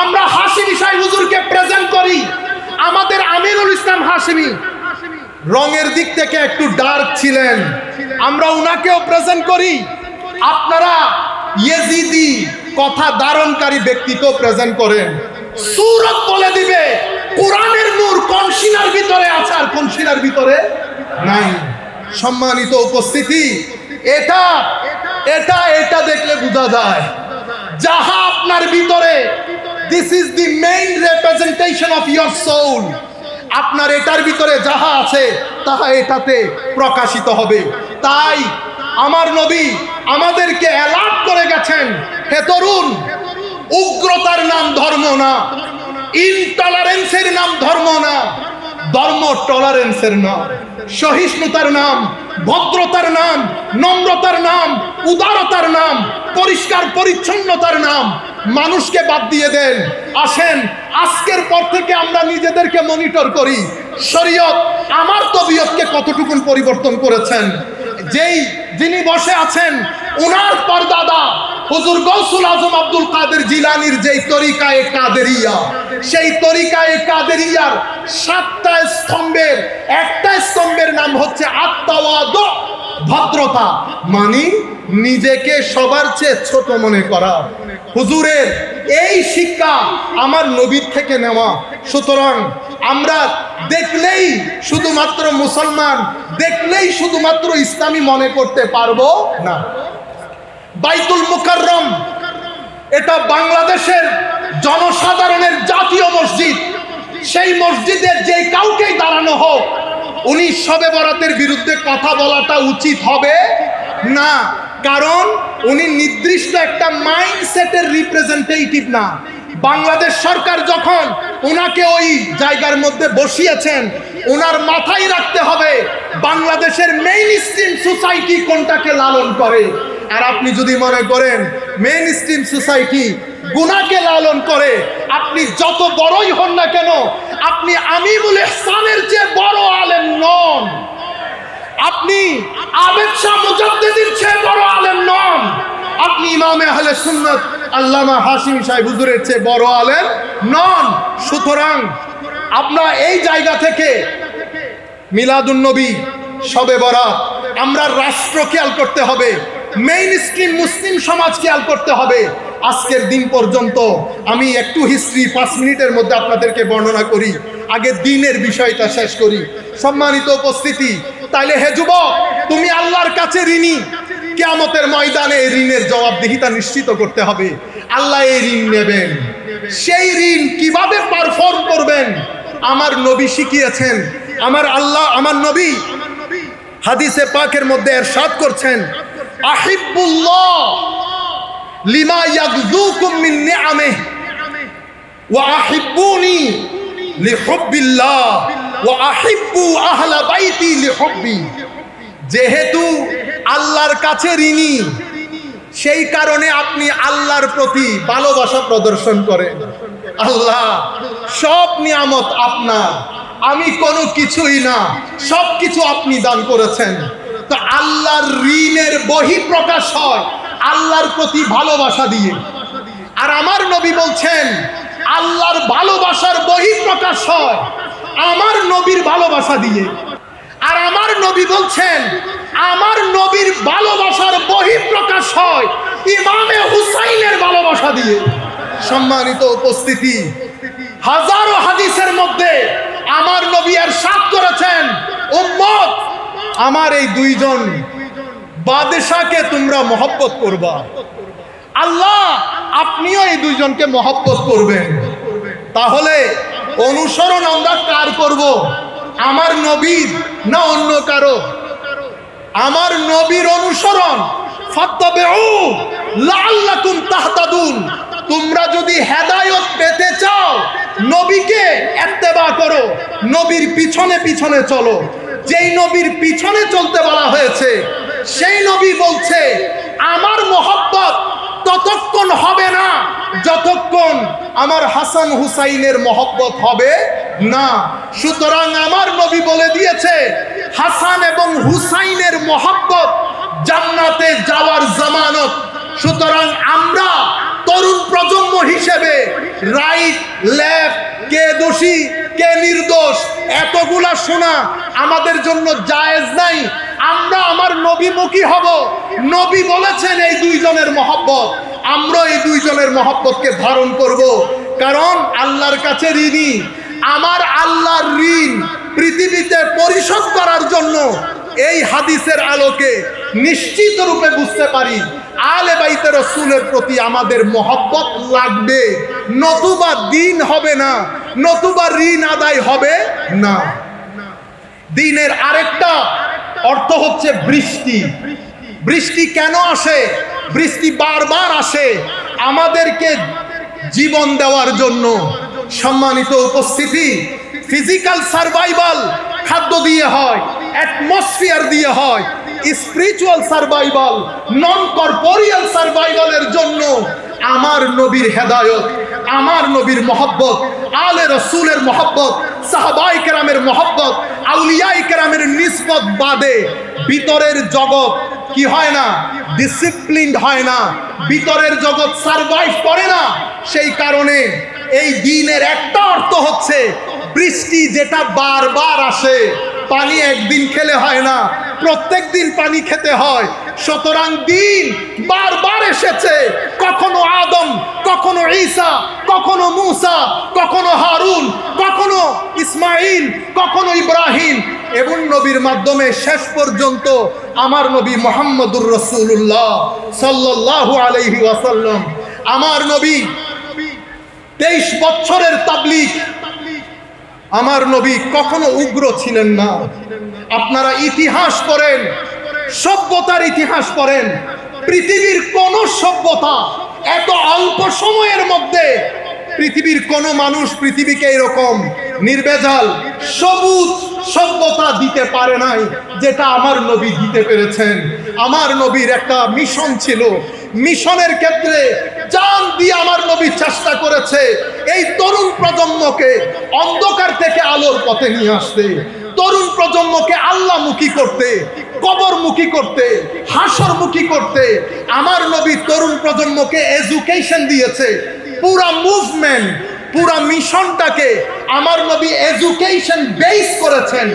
আমরা হাশিমি শাহ হুজুরকে প্রেজেন্ট করি। আমাদের আমিরুল ইসলাম হাশিমি রঙের দিক থেকে একটু ডার্ক ছিলেন, আমরা উনাকেও প্রেজেন্ট করি। আপনারা ইয়েজিদি কথা ধারণকারী ব্যক্তিকেও প্রেজেন্ট করেন, সূরত বলে দিবে কোরআনের নূর কোন সিনার ভিতরে আছে আর কোন সিনার ভিতরে নাই। সম্মানিত উপস্থিতি, এটা দেখলে বোঝা যায় যাহা আপনার ভিতরে, this is the main representation of your soul. আপনার এটার ভিতরে যাহা আছে তাহা এটাতে প্রকাশিত হবে। তাই আমার নবী আমাদেরকে অ্যালার্ট করে গেছেন, হে তরুণ, উগ্রতার নাম ধর্ম না, ইনটলারেন্সের নাম ধর্ম না, ধর্ম টলারেন্সের নাম, সহিষ্ণুতার নাম, ভদ্রতার নাম, নম্রতার নাম, উদারতার নাম, পরিষ্কার পরিচ্ছন্নতার নাম। মানুষকে বাদ দিয়ে দেন, আসেন আজকের পর থেকে আমরা নিজেদেরকে মনিটর করি। শরীয়ত আমার তবিয়তকে কতটুকুন পরিবর্তন করেছেন। যিনি বসে আছেন উনার পরদাদা হুজুর গৌসুল আজম আব্দুল কাদের জিলানীর যেই তরিকায়ে কাদেরিয়া, সেই তরিকায়ে কাদেরিয়ার 7টা স্তম্ভের একটা স্তম্ভের নাম হচ্ছে আত-তাওয়াদু, ভদ্রতা, মানে নিজেকে সবার চেয়ে ছোট মনে করা। হুজুরের এই শিক্ষা আমার নবীর থেকে নেওয়া। সুতরাং আমরা দেখলেই শুধুমাত্র মুসলমান, দেখলেই শুধুমাত্র ইসলামী মনে করতে পারবো না। বাইতুল মুকাররম এটা বাংলাদেশের জনসাধারণের জাতীয় মসজিদ। সেই মসজিদে যে কাউকেই দাঁড়ানো হোক, উনি শবে বরাতের বিরুদ্ধে কথা বলাটা উচিত হবে না, কারণ উনি নির্দিষ্ট একটা মাইন্ডসেটের রিপ্রেজেন্টেটিভ না। বাংলাদেশ সরকার যখন ওনাকে ওই জায়গার মধ্যে বসিয়েছেন, ওনার মাথায় রাখতে হবে বাংলাদেশের মেইন স্ট্রিম সোসাইটি কোনটাকে লালন করে। আর আপনি যদি মনে করেন মেইন স্ট্রিম সোসাইটি গুনাহকে লালন করে, আপনি যত বড়ই হন না কেন, আপনি আমিমুল ইহসানের চেয়ে বড় আলেম নন, আপনি আবেদ শাহ মুজাদ্দিদের চেয়ে বড় আলেম নন, আপনি ইমামে আহলে সুন্নাত আল্লামা হাশিমি সাহেব হুজুরের চেয়ে বড় আলেম নন। সুতরাং আমরা এই জায়গা থেকে মিলাদুন নবী, শবে বরাত, আমরা রাষ্ট্র খেয়াল করতে হবে, মেইন স্ট্রিম মুসলিম সমাজ খেয়াল করতে হবে। আজকের দিন পর্যন্ত আমি একটু হিস্ট্রি 5 মিনিটের মধ্যে আপনাদেরকে বর্ণনা করি, আগে দিনের বিষয়টা শেষ করি। সম্মানিত উপস্থিতি, তাইলে হে যুবক, তুমি আল্লাহর কাছে ঋণী, কিয়ামতের ময়দানে এই ঋণের জবাবদিহিতা নিশ্চিত করতে হবে। আল্লাহ এই ঋণ নেবেন, সেই ঋণ কিভাবে পারফর্ম করবেন আমার নবী শিখিয়েছেন। আমার আল্লাহ, আমার নবী হাদিসে পাকের মধ্যে ইরশাদ করছেন, আহিব্বুল্লাহ লিমা ইয়াগযুকুম মিন নিআমিহি ওয়া আহিব্বুনি লিহুব্বিল্লাহ ওয়া আহিব্বু আহলা বাইতি লিহুব্বি। যেহেতু আল্লাহর কাছে ঋণী, সেই কারণে আপনি আল্লাহর প্রতি ভালোবাসা প্রদর্শন করেন। আল্লাহ সব নিয়ামত আপনার, আমি কোনো কিছুই না, সব কিছু আপনি দান করেছেন। তো আল্লাহর ঋণের বহিঃপ্রকাশ হয় আল্লাহর প্রতি ভালোবাসা দিয়ে। আর আমার নবী বলছেন আল্লাহর ভালোবাসার বহিঃপ্রকাশ হয় আমার নবীর ভালোবাসা দিয়ে। আর আমার নবী বলছেন আমার নবীর ভালোবাসার বহিঃপ্রকাশ হয় ইমামে হুসাইনের ভালোবাসা দিয়ে। সম্মানিত উপস্থিতি, হাজারো হাদিসের মধ্যে আমার নবী ইরশাদ করেছেন, উম্মত আমার এই দুইজন বাদশাকে তোমরা মহব্বত করবা। আল্লাহ আপনিও এই দুইজনকে মহব্বত করবেন। তাহলে অনুসরণ আমরা কার করব? আমার নবীর না অন্য কারো? আমার নবীর অনুসরণ, ফাত্তাবিউ লাআল্লাকুম তাহতাদুন। তোমরা যদি হেদায়েত পেতে চাও নবীকে ইত্তেবা করো, নবীর পিছনে পিছনে চলো। যেই নবীর পিছনে চলতে বলা হয়েছে সেই নবী বলছে আমার মহব্বত ততক্ষণ হবে না যতক্ষণ আমার হাসান হুসাইনের মহব্বত হবে না। সুতরাং আমার নবী বলে দিয়েছে হাসান এবং হুসাইনের মহব্বত জান্নাতে যাওয়ার জামানত। সুতরাং আমরা তরুণ প্রজন্ম হিসেবে রাইট লেফট, কে দোষী কে নির্দোষ এতগুলা শোনা আমাদের জন্য জায়েজ নাই। আমরা আমার নবীমুখী হব। নবী বলেছেন এই দুইজনের মহব্বত, আমরা এই দুইজনের মহব্বতকে ধারণ করব, কারণ আল্লাহর কাছে ঋণী। আমার আল্লাহর ঋণ পৃথিবীতে পরিশোধ করার জন্য এই হাদিসের আলোকে নিশ্চিত রূপে বুঝতে পারি আলে বাইতে রাসূলের প্রতি আমাদের মহব্বত লাগবে, নতুবা দিন হবে না, নতুবা ঋণ আদায় হবে না। দিনের আরেকটা অর্থ হচ্ছে বৃষ্টি। বৃষ্টি কেন আসে? বৃষ্টি বারবার আসে আমাদেরকে জীবন দেওয়ার জন্য। সম্মানিত উপস্থিতি, ফিজিক্যাল সার্ভাইভাল খাদ্য দিয়ে হয়, অ্যাটমসফিয়ার দিয়ে হয়, স্পিরিচুয়াল সার্ভাইভাল, নন কর্পোরিয়াল সার্ভাইভালের জন্য আমার নবীর হেদায়ত, আমার নবীর মহব্বত, আলে রসুলের মহব্বত, সাহাবায়ে কেরামের মহব্বত, আউলিয়ায়ে কেরামের নিসবত বাদে ভিতরের জগৎ কি হয় না? ডিসিপ্লিনড হয় না, ভিতরের জগৎ সার্ভাইভ করে না। সেই কারণে এই দিনের একটা অর্থ হচ্ছে বৃষ্টি, যেটা বারবার আসে। পানি একদিন খেলে হয় না, প্রত্যেক দিন পানি খেতে হয়। সুতরাং দিন বারবার এসেছে, কখনো আদম, কখনো ঈসা, কখনো মূসা, কখনো হারুন, কখনো ইসমাইল, কখনো ইব্রাহিম, এবং নবীর মাধ্যমে শেষ পর্যন্ত আমার নবী মুহাম্মদুর রাসূলুল্লাহ সাল্লাল্লাহু আলাইহি ওয়াসাল্লাম। আমার নবী 23 বছরের তাবলীগ। আমার নবী কখনো উগ্র ছিলেন না। আপনারা ইতিহাস পড়েন, সভ্যতার ইতিহাস পড়েন, পৃথিবীর কোন সভ্যতা এত অল্প সময়ের মধ্যে পৃথিবীর কোন মানুষ পৃথিবীকে এরকম নির্ভেজাল সবুজ সভ্যতা দিতে পারে নাই যেটা আমার নবী দিতে পেরেছেন। আমার নবীর একটা মিশন ছিল, মিশনের ক্ষেত্রে জান দিয়ে আমার নবী চেষ্টা করেছে এই তরুণ প্রজন্মকে অন্ধকার থেকে আলোর পথে নিয়ে আসতে, তরুণ প্রজন্মকে আল্লাহমুখী করতে, কবরমুখী করতে, হাসরমুখী করতে। আমার নবী তরুণ প্রজন্মকে এডুকেশন দিয়েছে। পুরা মুভমেন্ট, পুরা মিশনটাকে আমার নবী এডুকেশন বেস করেছেন।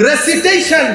রেসিটেশন,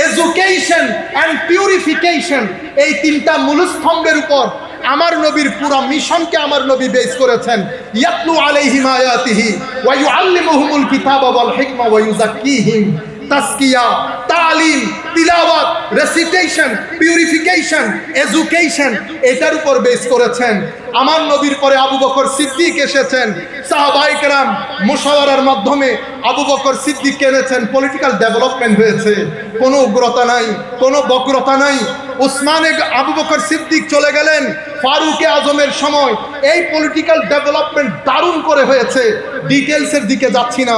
এডুকেশন অ্যান্ড পিউরিফিকেশন, এই তিনটা মূলস্তম্ভের উপর আমার নবীর পুরা মিশনকে আমার নবী বেস করেছেন। ইয়াতলু আলাইহিম আয়াতিহি ওয়া ইউআল্লিমুহুমুল কিতাবা ওয়াল হিকমা ওয়া ইউযাক্কিহিম। তাসকিয়া, তালিম, তিলাওয়াত, রেসিটেশন, পিউরিফিকেশন, এডুকেশন, এটার উপর বেস করেছেন। আমার নবীর পরে আবু বকর সিদ্দিক এসেছেন। সাহাবায়ে কেরাম মুশাওয়ারার মাধ্যমে আবু বকর সিদ্দিক এনেছেন। পলিটিক্যাল ডেভেলপমেন্ট হয়েছে, কোনো উগ্রতা নাই, কোনো বক্রতা নাই। উসমানে আবু বকর সিদ্দিক চলে গেলেন ফারুকে আজমের সময়। এই পলিটিক্যাল ডেভেলপমেন্ট দারুণ করে হয়েছে, ডিটেলসের দিকে যাচ্ছি না।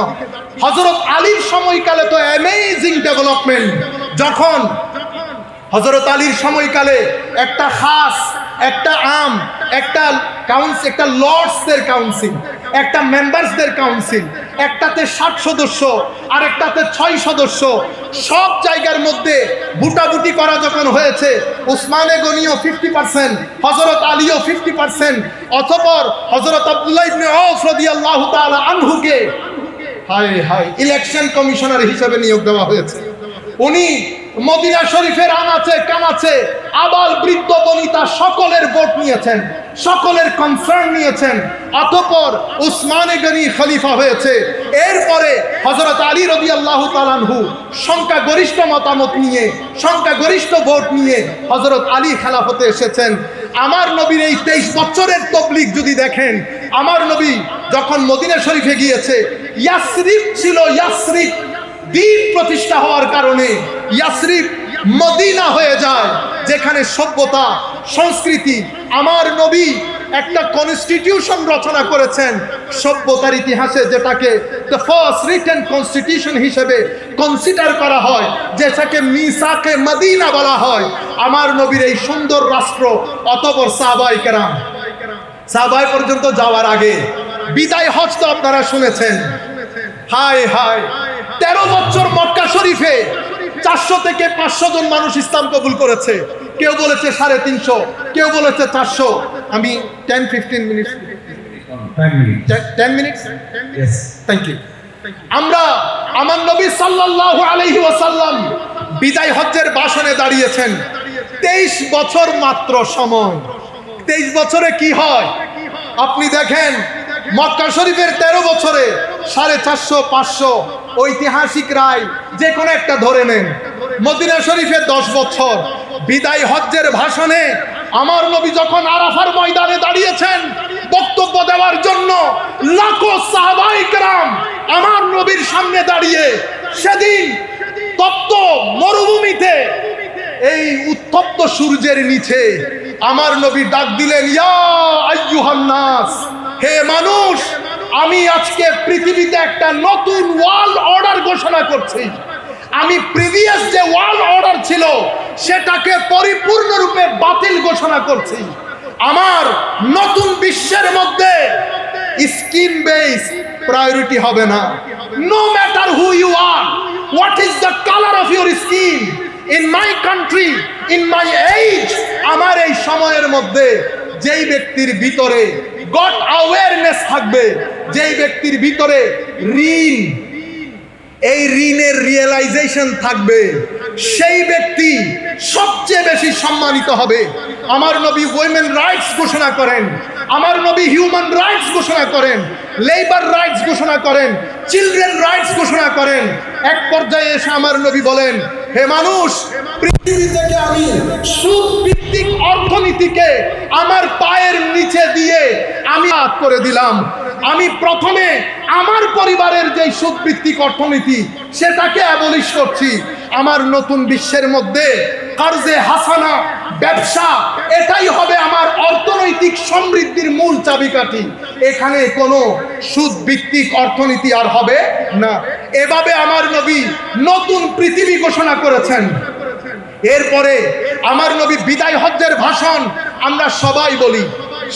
হযরত আলীর সময়কালে তো অ্যামেজিং ডেভেলপমেন্ট। যখন হযরত আলীর সময়কালে একটা খাস, একটা আম, একটা কাউন্সিল, একটা লর্ডসদের কাউন্সিল, একটা মেম্বার্সদের কাউন্সিল, একটাতে 60 সদস্য আর একটাতে 6 সদস্য, সব জায়গার মধ্যে বুটাবুটি করা যখন হয়েছে, উসমানে গনিও 50%, হযরত আলীও 50%, অতঃপর হযরত আব্দুল্লাহ ইবনে আওফ রাদিয়াল্লাহু তাআলা আনহুকে হায় হায় ইলেকশন কমিশনার হিসেবে নিয়োগ দেওয়া হয়েছে। উনি মদিনা শরীফের আনাচে কানাচে আবাল বৃদ্ধ বনিতা সকলের ভোট নিয়েছেন, সকলের কনসার্ন নিয়েছেন। অতঃপর উসমানে গনি খলিফা হয়েছে। এরপরে হযরত আলী রাদিয়াল্লাহু তাআলা আনহু সংখ্যাগরিষ্ঠ মতামত নিয়ে, সংখ্যাগরিষ্ঠ ভোট নিয়ে হযরত আলী খেলাফতে এসেছেন। আমার নবীর এই 23 বছরের তাবলীগ যদি দেখেন, আমার নবী যখন মদিনা শরীফে গিয়েছে, ইয়াসরিব ছিল, ইয়াসরিব দ্বীপ প্রতিষ্ঠা হওয়ার কারণে ইয়াসরিব মদিনা হয়ে যায়, যেখানে সভ্যতা, সংস্কৃতি। আমার নবী একটা কনস্টিটিউশন রচনা করেছেন সভ্যতার ইতিহাসে, যেটাকে দ্য ফার্স্ট রিটেন কনস্টিটিউশন হিসেবে কনসিডার করা হয়, যেটাকে মিসাকে মদিনা বলা হয়। আমার নবীর এই সুন্দর রাষ্ট্র। অতঃপর সাহাবায়ে কেরাম, সাহাবায়ে পর্যন্ত যাওয়ার আগে বিদায় হজ তো আপনারা শুনেছেন। হায় হায়, 13 বছর মক্কা শরীফে 400 থেকে 500 জন মানুষ ইসলাম কবুল করেছে। কেউ বলেছে 350, কেউ বলেছে 400। আমি 10-15 minutes 10 minutes Yes. Thank you. আমরা আমার নবী সাল্লাল্লাহু আলাইহি ওয়াসাল্লাম বিদায় হজ্জের ভাষণে দাঁড়িয়েছেন। 23 বছর মাত্র সময়। 23 বছরে কি হয় আপনি দেখেন। মক্কা শরীফের 13 বছরে 450-500 ঐতিহাসিক রায় যে কোনো একটা ধরে নেন। মদিনা শরীফে 10 বছর। বিদায় হজ্জের ভাষণে আমার নবী যখন আরাফার ময়দানে দাঁড়িয়েছেন বক্তব্য দেওয়ার জন্য, লাখো সাহাবায়ে কেরাম আমার নবীর সামনে দাঁড়িয়ে, সেদিন তপ্ত মরুভূমিতে এই উত্তপ্ত সূর্যের নিচে আমার নবী ডাক দিলেন, ইয়া আইয়ুহান নাস, হে মানুষ, আমি আজকে পৃথিবীতে একটা নতুন ওয়ার্ল্ড অর্ডার ঘোষণা করছি। আমি প্রিভিয়াস যে ওয়ার্ল্ড অর্ডার ছিল সেটাকে পরিপূর্ণরূপে বাতিল ঘোষণা করছি। আমার নতুন বিশ্বের মধ্যে স্কিন বেস প্রায়োরিটি হবে না। No matter who you are, what is the colour of your skin, in my country, in my age. আমার এই সময়ের মধ্যে যেই ব্যক্তির ভিতরে গড অ্যাওয়ারনেস থাকবে, যেই ব্যক্তির ভিতরে ঋণ, এই ঋণের রিয়েলাইজেশন থাকবে, সেই ব্যক্তি সবচেয়ে বেশি সম্মানিত হবে। আমার নবী উইমেন রাইটস ঘোষণা করেন, আমার নবী হিউম্যান রাইটস ঘোষণা করেন, লেবার রাইটস ঘোষণা করেন, চিলড্রেন রাইটস ঘোষণা করেন। এক পর্যায়ে এসে আমার নবী বলেন, হে মানুষ, পৃথিবী থেকে আমি সুদ ভিত্তিক অর্থনীতিকে আমার পায়ের নিচে দিয়ে আমি আত করে দিলাম। আমি প্রথমে আমার পরিবারের যে সুদ ভিত্তিক অর্থনীতি সেটাকে অ্যাবলিশ করছি। আমার নতুন বিশ্বের মধ্যে কার্জে হাসানা, ব্যবসা, এটাই হবে আমার অর্থনৈতিক সমৃদ্ধির মূল চাবিকাঠি। এখানে কোনো সুদ ভিত্তিক অর্থনীতি আর হবে না। এভাবে আমার নবী নতুন পৃথিবী ঘোষণা করেছেন। এরপরে আমার নবী বিদায় হজ্জের ভাষণ আমরা সবাই বলি,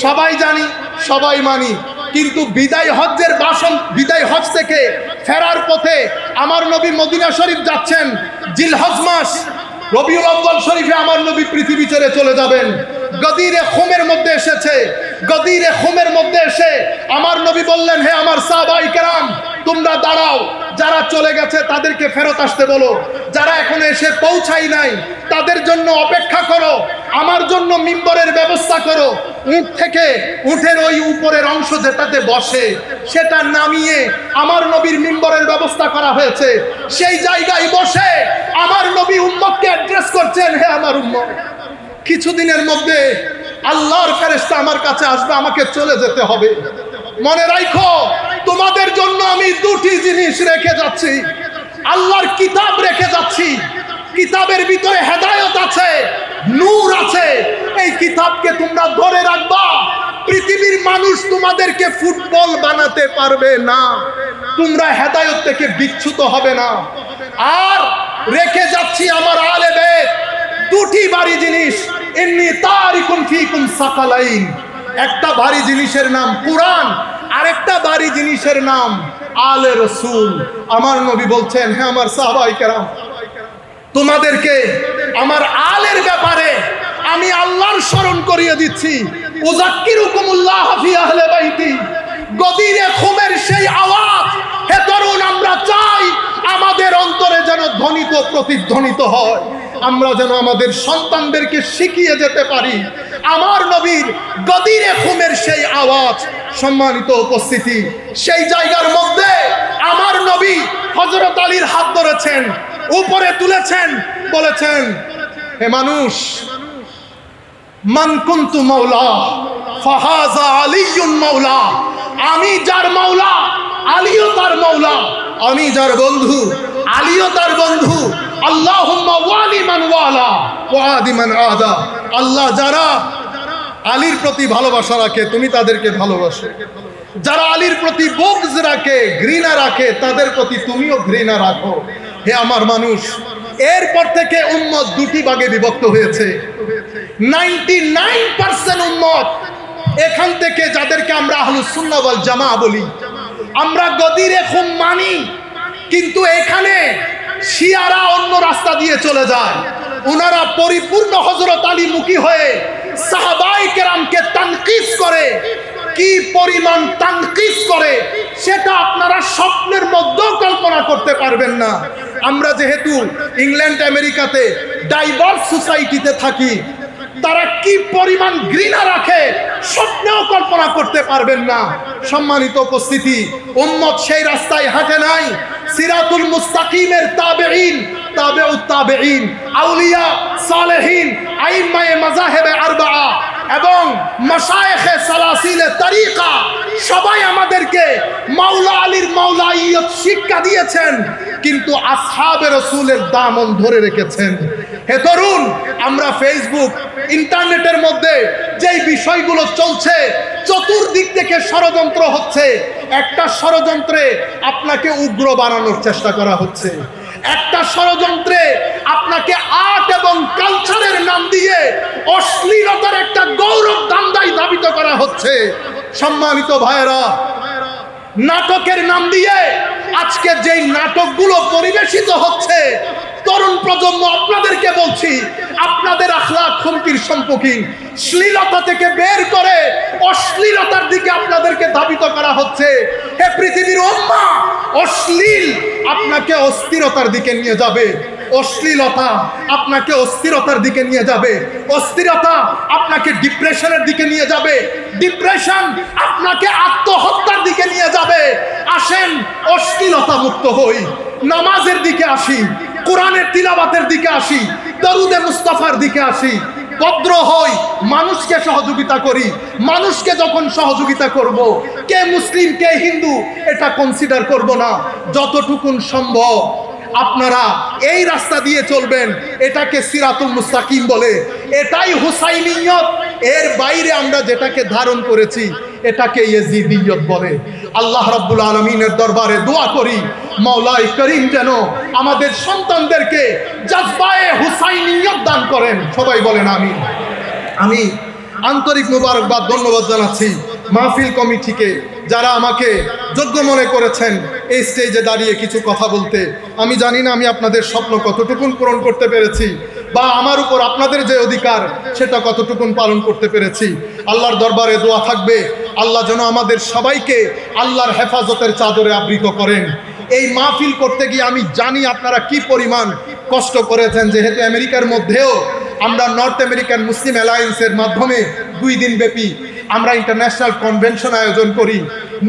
সবাই জানি, সবাই মানি, কিন্তু বিদায় হজ্জের ভাষণ, বিদায় হজ থেকে ফেরার পথে আমার নবী মদিনা শরীফ যাচ্ছেন, জিলহজ মাস রবিউল আউয়াল শরীফে আমার নবী পৃথিবী ছেড়ে চলে যাবেন। গদিরে খুমের মধ্যে এসেছে, গদিরে খুমের মধ্যে এসে আমার নবী বললেন, হে আমার সাহাবায়ে কেরাম, তোমরা দাঁড়াও, যারা চলে গেছে তাদেরকে ফেরত আসতে বলো, যারা এখনো এসে পৌঁছাই নাই তাদের জন্য অপেক্ষা করো, আমার জন্য মিম্বরের ব্যবস্থা করো। উট থেকে, উটের ওই উপরের অংশ যেটাতে বসে সেটা নামিয়ে আমার নবীর মিম্বরের ব্যবস্থা করা হয়েছে। সেই জায়গায় বসে আমার নবী উম্মতকে অ্যাড্রেস করছেন, হে আমার উম্মত, কিছুদিনের মধ্যে আল্লাহর ফেরেশতা আমার কাছে আসবে, আমাকে চলে যেতে হবে। মনে রাখো, তোমাদের জন্য আমি দুটি জিনিস রেখে যাচ্ছি। আল্লাহর কিতাব রেখে যাচ্ছি, কিতাবের ভিতরে হেদায়েত আছে, নূর আছে। এই কিতাবকে তোমরা ধরে রাখবা। পৃথিবীর মানুষ তোমাদেরকে ফুটবল বানাতে পারবে না, তোমরা হেদায়েত থেকে বিচ্যুত হবে না। আর রেখে যাচ্ছি আমার আলে বাইত দুটি ভারী জিনিস, ইন্নী তারিকুন ফীকুম সাকালাইন। একটা ভারী জিনিসের নাম কুরআন, আরেকটা ভারী জিনিসের নাম আলে রাসূল। আমার নবী বলছেন, হে আমার সাহাবায়ে কেরাম, তোমাদেরকে আমার আলের ব্যাপারে আমি আল্লাহর স্মরণ করিয়ে দিচ্ছি। উযাক্কিরুকুমুল্লাহ ফি আহলে বাইতি। গদিরে খুমের সেই আওয়াজ, হে তরুণ, আমরা চাই আমাদের অন্তরে যেন ধ্বনিত প্রতিধ্বনিত হয়, আমরা যেন আমাদের সন্তানদেরকে শিখিয়ে যেতে পারি আমার নবীর গদিরে খুমের সেই আওয়াজ। সম্মানিত উপস্থিতি, সেই জায়গার মধ্যে আমার নবী হযরত আলীর হাত ধরেছেন, উপরে তুলেছেন, বলেছেন, হে মানুষ, মান কুনতু মাওলা ফাহাযা আলীউন মাওলা। আমি যার মাওলা, আলীও তার মাওলা। আমি যার বন্ধু, আলীও তার বন্ধু। আল্লাহুম্মা ওয়ালি মান ওয়ালা ওয়া আদি মান আদা। আল্লাহ যারা আলীর প্রতি ভালোবাসা রাখে তুমি তাদেরকে ভালোবাসো, যারা আলীর প্রতি বুগজ রাখে, ঘৃণা রাখে, তাদের প্রতি তুমিও ঘৃণা রাখো। হে আমার মানুষ, এরপর থেকে উম্মত দুটি ভাগে বিভক্ত হয়েছে। 99% উম্মত এখান থেকে, যাদেরকে আমরা আহলুস সুন্নাহ ওয়াল জামাআহ বলি, আমরা গদিরে খুম মানি, কিন্তু এখানে শিয়ারা অন্য রাস্তা দিয়ে চলে যায়। ওনারা পরিপূর্ণ হযরত আলী মুখী হয়ে সাহাবায়ে কেরামকে তানকিস করে, কি পরিমাণ তানকিস করে সেটা আপনারা স্বপ্নের মধ্যেও কল্পনা করতে পারবেন না। আমরা যেহেতু ইংল্যান্ড আমেরিকাতে ডাইভার্স সোসাইটিতে থাকি, তারা কি পরিমাণ ঘৃণা রাখে স্বপ্নেও কল্পনা করতে পারবেন না। সম্মানিত উপস্থিতি, উম্মত সেই রাস্তায় হাঁটে নাই। সিরাতুল মুস্তাকিমের তাবেঈন, তাবেউত তাবেঈন, আউলিয়া সালেহিন, আইম্মায়ে মাযাহিবে আরবাআ এবং মাশায়েখে সালাসিলে তরিকা সবাই আমাদেরকে মাওলা আলীর মাওলাইয়ত শিক্ষা দিয়েছেন, কিন্তু আসহাবে রাসূলের দামন ধরে রেখেছেন। হে তরুণ, আমরা ফেসবুক, ইন্টারনেটের মধ্যে যেই বিষয়গুলো চলছে, চতুর্দিক থেকে ষড়যন্ত্র হচ্ছে। একটা ষড়যন্ত্রে আপনাকে উগ্র বানানোর চেষ্টা করা হচ্ছে, একটা ষড়যন্ত্রে আপনাকে আর্ট এবং কালচারের নাম দিয়ে অশ্লীলতার একটা গৌরব ধান্দায় ধাবিত করা হচ্ছে। সম্মানিত ভাইয়েরা, নাটকের নাম দিয়ে আজকে যেই নাটকগুলো পরিবেশিত হচ্ছে, তরুণ প্রজন্ম, আপনাদেরকে বলছি, আপনাদের আখলাক হুমকির সম্মুখীন। শ্লীলতা থেকে বের করে অশ্লীলতার দিকে আপনাদেরকে ধাবিত করা হচ্ছে। হে পৃথিবীর উম্মাহ, অশ্লীল আপনাকে অস্থিরতার দিকে নিয়ে যাবে, অশ্লীলতা আপনাকে অস্থিরতার দিকে নিয়ে যাবে, অস্থিরতা আপনাকে ডিপ্রেশনের দিকে নিয়ে যাবে, ডিপ্রেশন আপনাকে আত্মহত্যার দিকে নিয়ে যাবে। আসেন অশ্লীলতা মুক্ত হই, নামাজের দিকে আসি, কোরআনের তিলাওয়াতের দিকে আসি, দরুদে মুস্তাফার দিকে আসি, ভদ্র হই, মানুষকে সহযোগিতা করি। মানুষকে যখন সহযোগিতা করব, কে মুসলিম কে হিন্দু এটা কনসিডার করব না। যতটুকুন সম্ভব আপনারা এই রাস্তা দিয়ে চলবেন, এটাকে সিরাতুল মুস্তাকিম বলে, এটাই হুসাইনিয়ত। এর বাইরে আমরা যেটাকে ধারণ করেছি এটাকে ইয়াজিদিয়ত বলে। আল্লাহ রাব্বুল আলামিনের দরবারে দোয়া করি, মাওলাই করিম যেন আমাদের সন্তানদেরকে জাযবায়ে হুসাইনিয়ত দান করেন। সবাই বলেন আমিন। আমি আন্তরিক মোবারকবাদ ধন্যবাদ জানাচ্ছি মাহফিল কমিটিকে, যারা আমাকে যোগ্য মনে করেছেন এই স্টেজে দাঁড়িয়ে কিছু কথা বলতে। আমি জানি না আমি আপনাদের স্বপ্ন কতটুকুন পূরণ করতে পেরেছি, বা আমার উপর আপনাদের যে অধিকার সেটা কতটুকুন পালন করতে পেরেছি। আল্লাহর দরবারে দোয়া থাকবে, আল্লাহ যেন আমাদের সবাইকে আল্লাহর হেফাজতের চাদরে আবৃত করেন। এই মাহফিল করতে গিয়ে আমি জানি আপনারা কি পরিমাণ কষ্ট করেছেন, যেহেতু আমেরিকার মধ্যেও আমরা নর্থ আমেরিকান মুসলিম অ্যালায়েন্সের মাধ্যমে 2 দিন ব্যাপী আমরা ইন্টারন্যাশনাল কনভেনশন আয়োজন করি,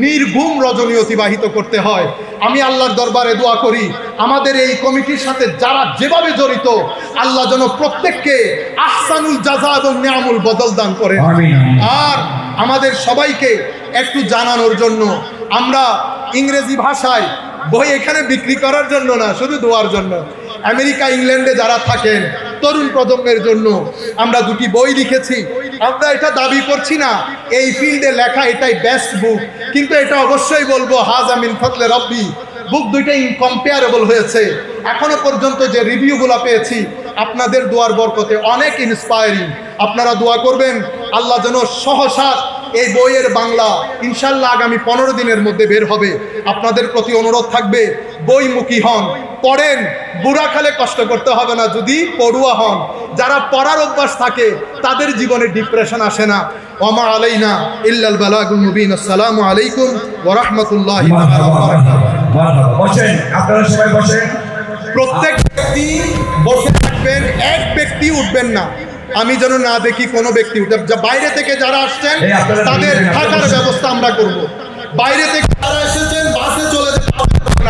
নির্ঘুম রজনী অতিবাহিত করতে হয়। আমি আল্লাহর দরবারে দোয়া করি আমাদের এই কমিটির সাথে যারা যেভাবে জড়িত, আল্লাহ যেন প্রত্যেককে আহসানুল জাযা এবং নিয়ামুল বদল দান করেন। আর আমাদের সবাইকে একটু জানানোর জন্য, আমরা ইংরেজি ভাষায় বই এখানে বিক্রি করার জন্য না, শুধু দোয়ার জন্য, আমেরিকা ইংল্যান্ডে যারা থাকেন তরুণ প্রজন্মের জন্য আমরা 2টি বই লিখেছি। আমরা এটা দাবি করছি না এই ফিল্ডে লেখা এটাই বেস্ট বুক, কিন্তু এটা অবশ্যই বলবো হাযা মিন ফাদলি রাব্বি, বুক 2টা ইনকম্পেয়ারেবল হয়েছে। এখনো পর্যন্ত যে রিভিউগুলো পেয়েছি আপনাদের দোয়ার বরকতে অনেক ইন্সপায়ারিং। আপনারা দোয়া করবেন আল্লাহ যেন সহসা এই বইয়ের বাংলা ইনশাল্লাহ আগামী 15 দিনের মধ্যে বের হবে। আপনাদের প্রতি অনুরোধ থাকবে বইমুখী হন, পড়েন, বুড়াখালে কষ্ট করতে হবে না যদি পড়ুয়া হন। যারা পড়ার অভ্যাস থাকে তাদের জীবনে ডিপ্রেশন আসে না। ওমা আলাইনা ইল্লাল বালাগুল মুবিন। আসসালামু আলাইকুম ওয়া রাহমাতুল্লাহি ওয়া বারাকাতুহু। বসেন, আপনারা সবাই বসেন। প্রত্যেক ব্যক্তি বসে থাকবেন, এক ব্যক্তি উঠবেন না। আমি যেন না দেখি কোনো ব্যক্তি উঠে। বাইরে থেকে যারা আসছেন তাদের থাকার ব্যবস্থা আমরা করব। বাইরে থেকে যারা এসেছেন বাসে চলে যেতে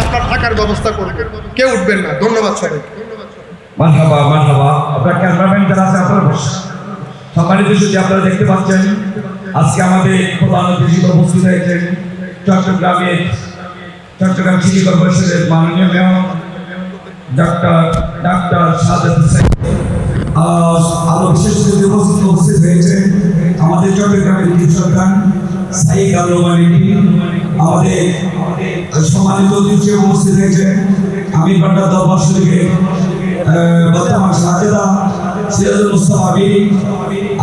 আপনার থাকার ব্যবস্থা করবে, কেউ উঠবেন না। ধন্যবাদ সবাই। মারহাবা মারহাবা। আপনার ক্যামেরাম্যান যারা আছে আপনারা বসেন। সম্মানিত সুধী, আপনারা দেখতে পাচ্ছেন আজকে আমাদের প্রধান অতিথি উপস্থিত হয়েছেন চট্টগ্রাম সিটি কর্পোরেশনের মাননীয় মেয়র ডাক্তার সাদেক হোসেন। আরো বিশেষ অতিথি উপস্থিত হয়েছেন আমাদের চট্টগ্রামের সরকার সাইক আল রোমানি, আমাদের সম্মানিত অতিথি উপস্থিত হয়েছেন আমি বাড্ডা দরবার শরীফের বর্তমান সাজেদা সিরাজুল মুস্তাফা বিন,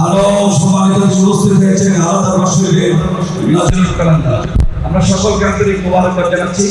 আরো সম্মানিত উপস্থিত হয়েছেন আলাদা দরবার শরীফের নাজিরুল কালাম। আমরা সকলকে আন্তরিক মোবারকবাদ জানাচ্ছি।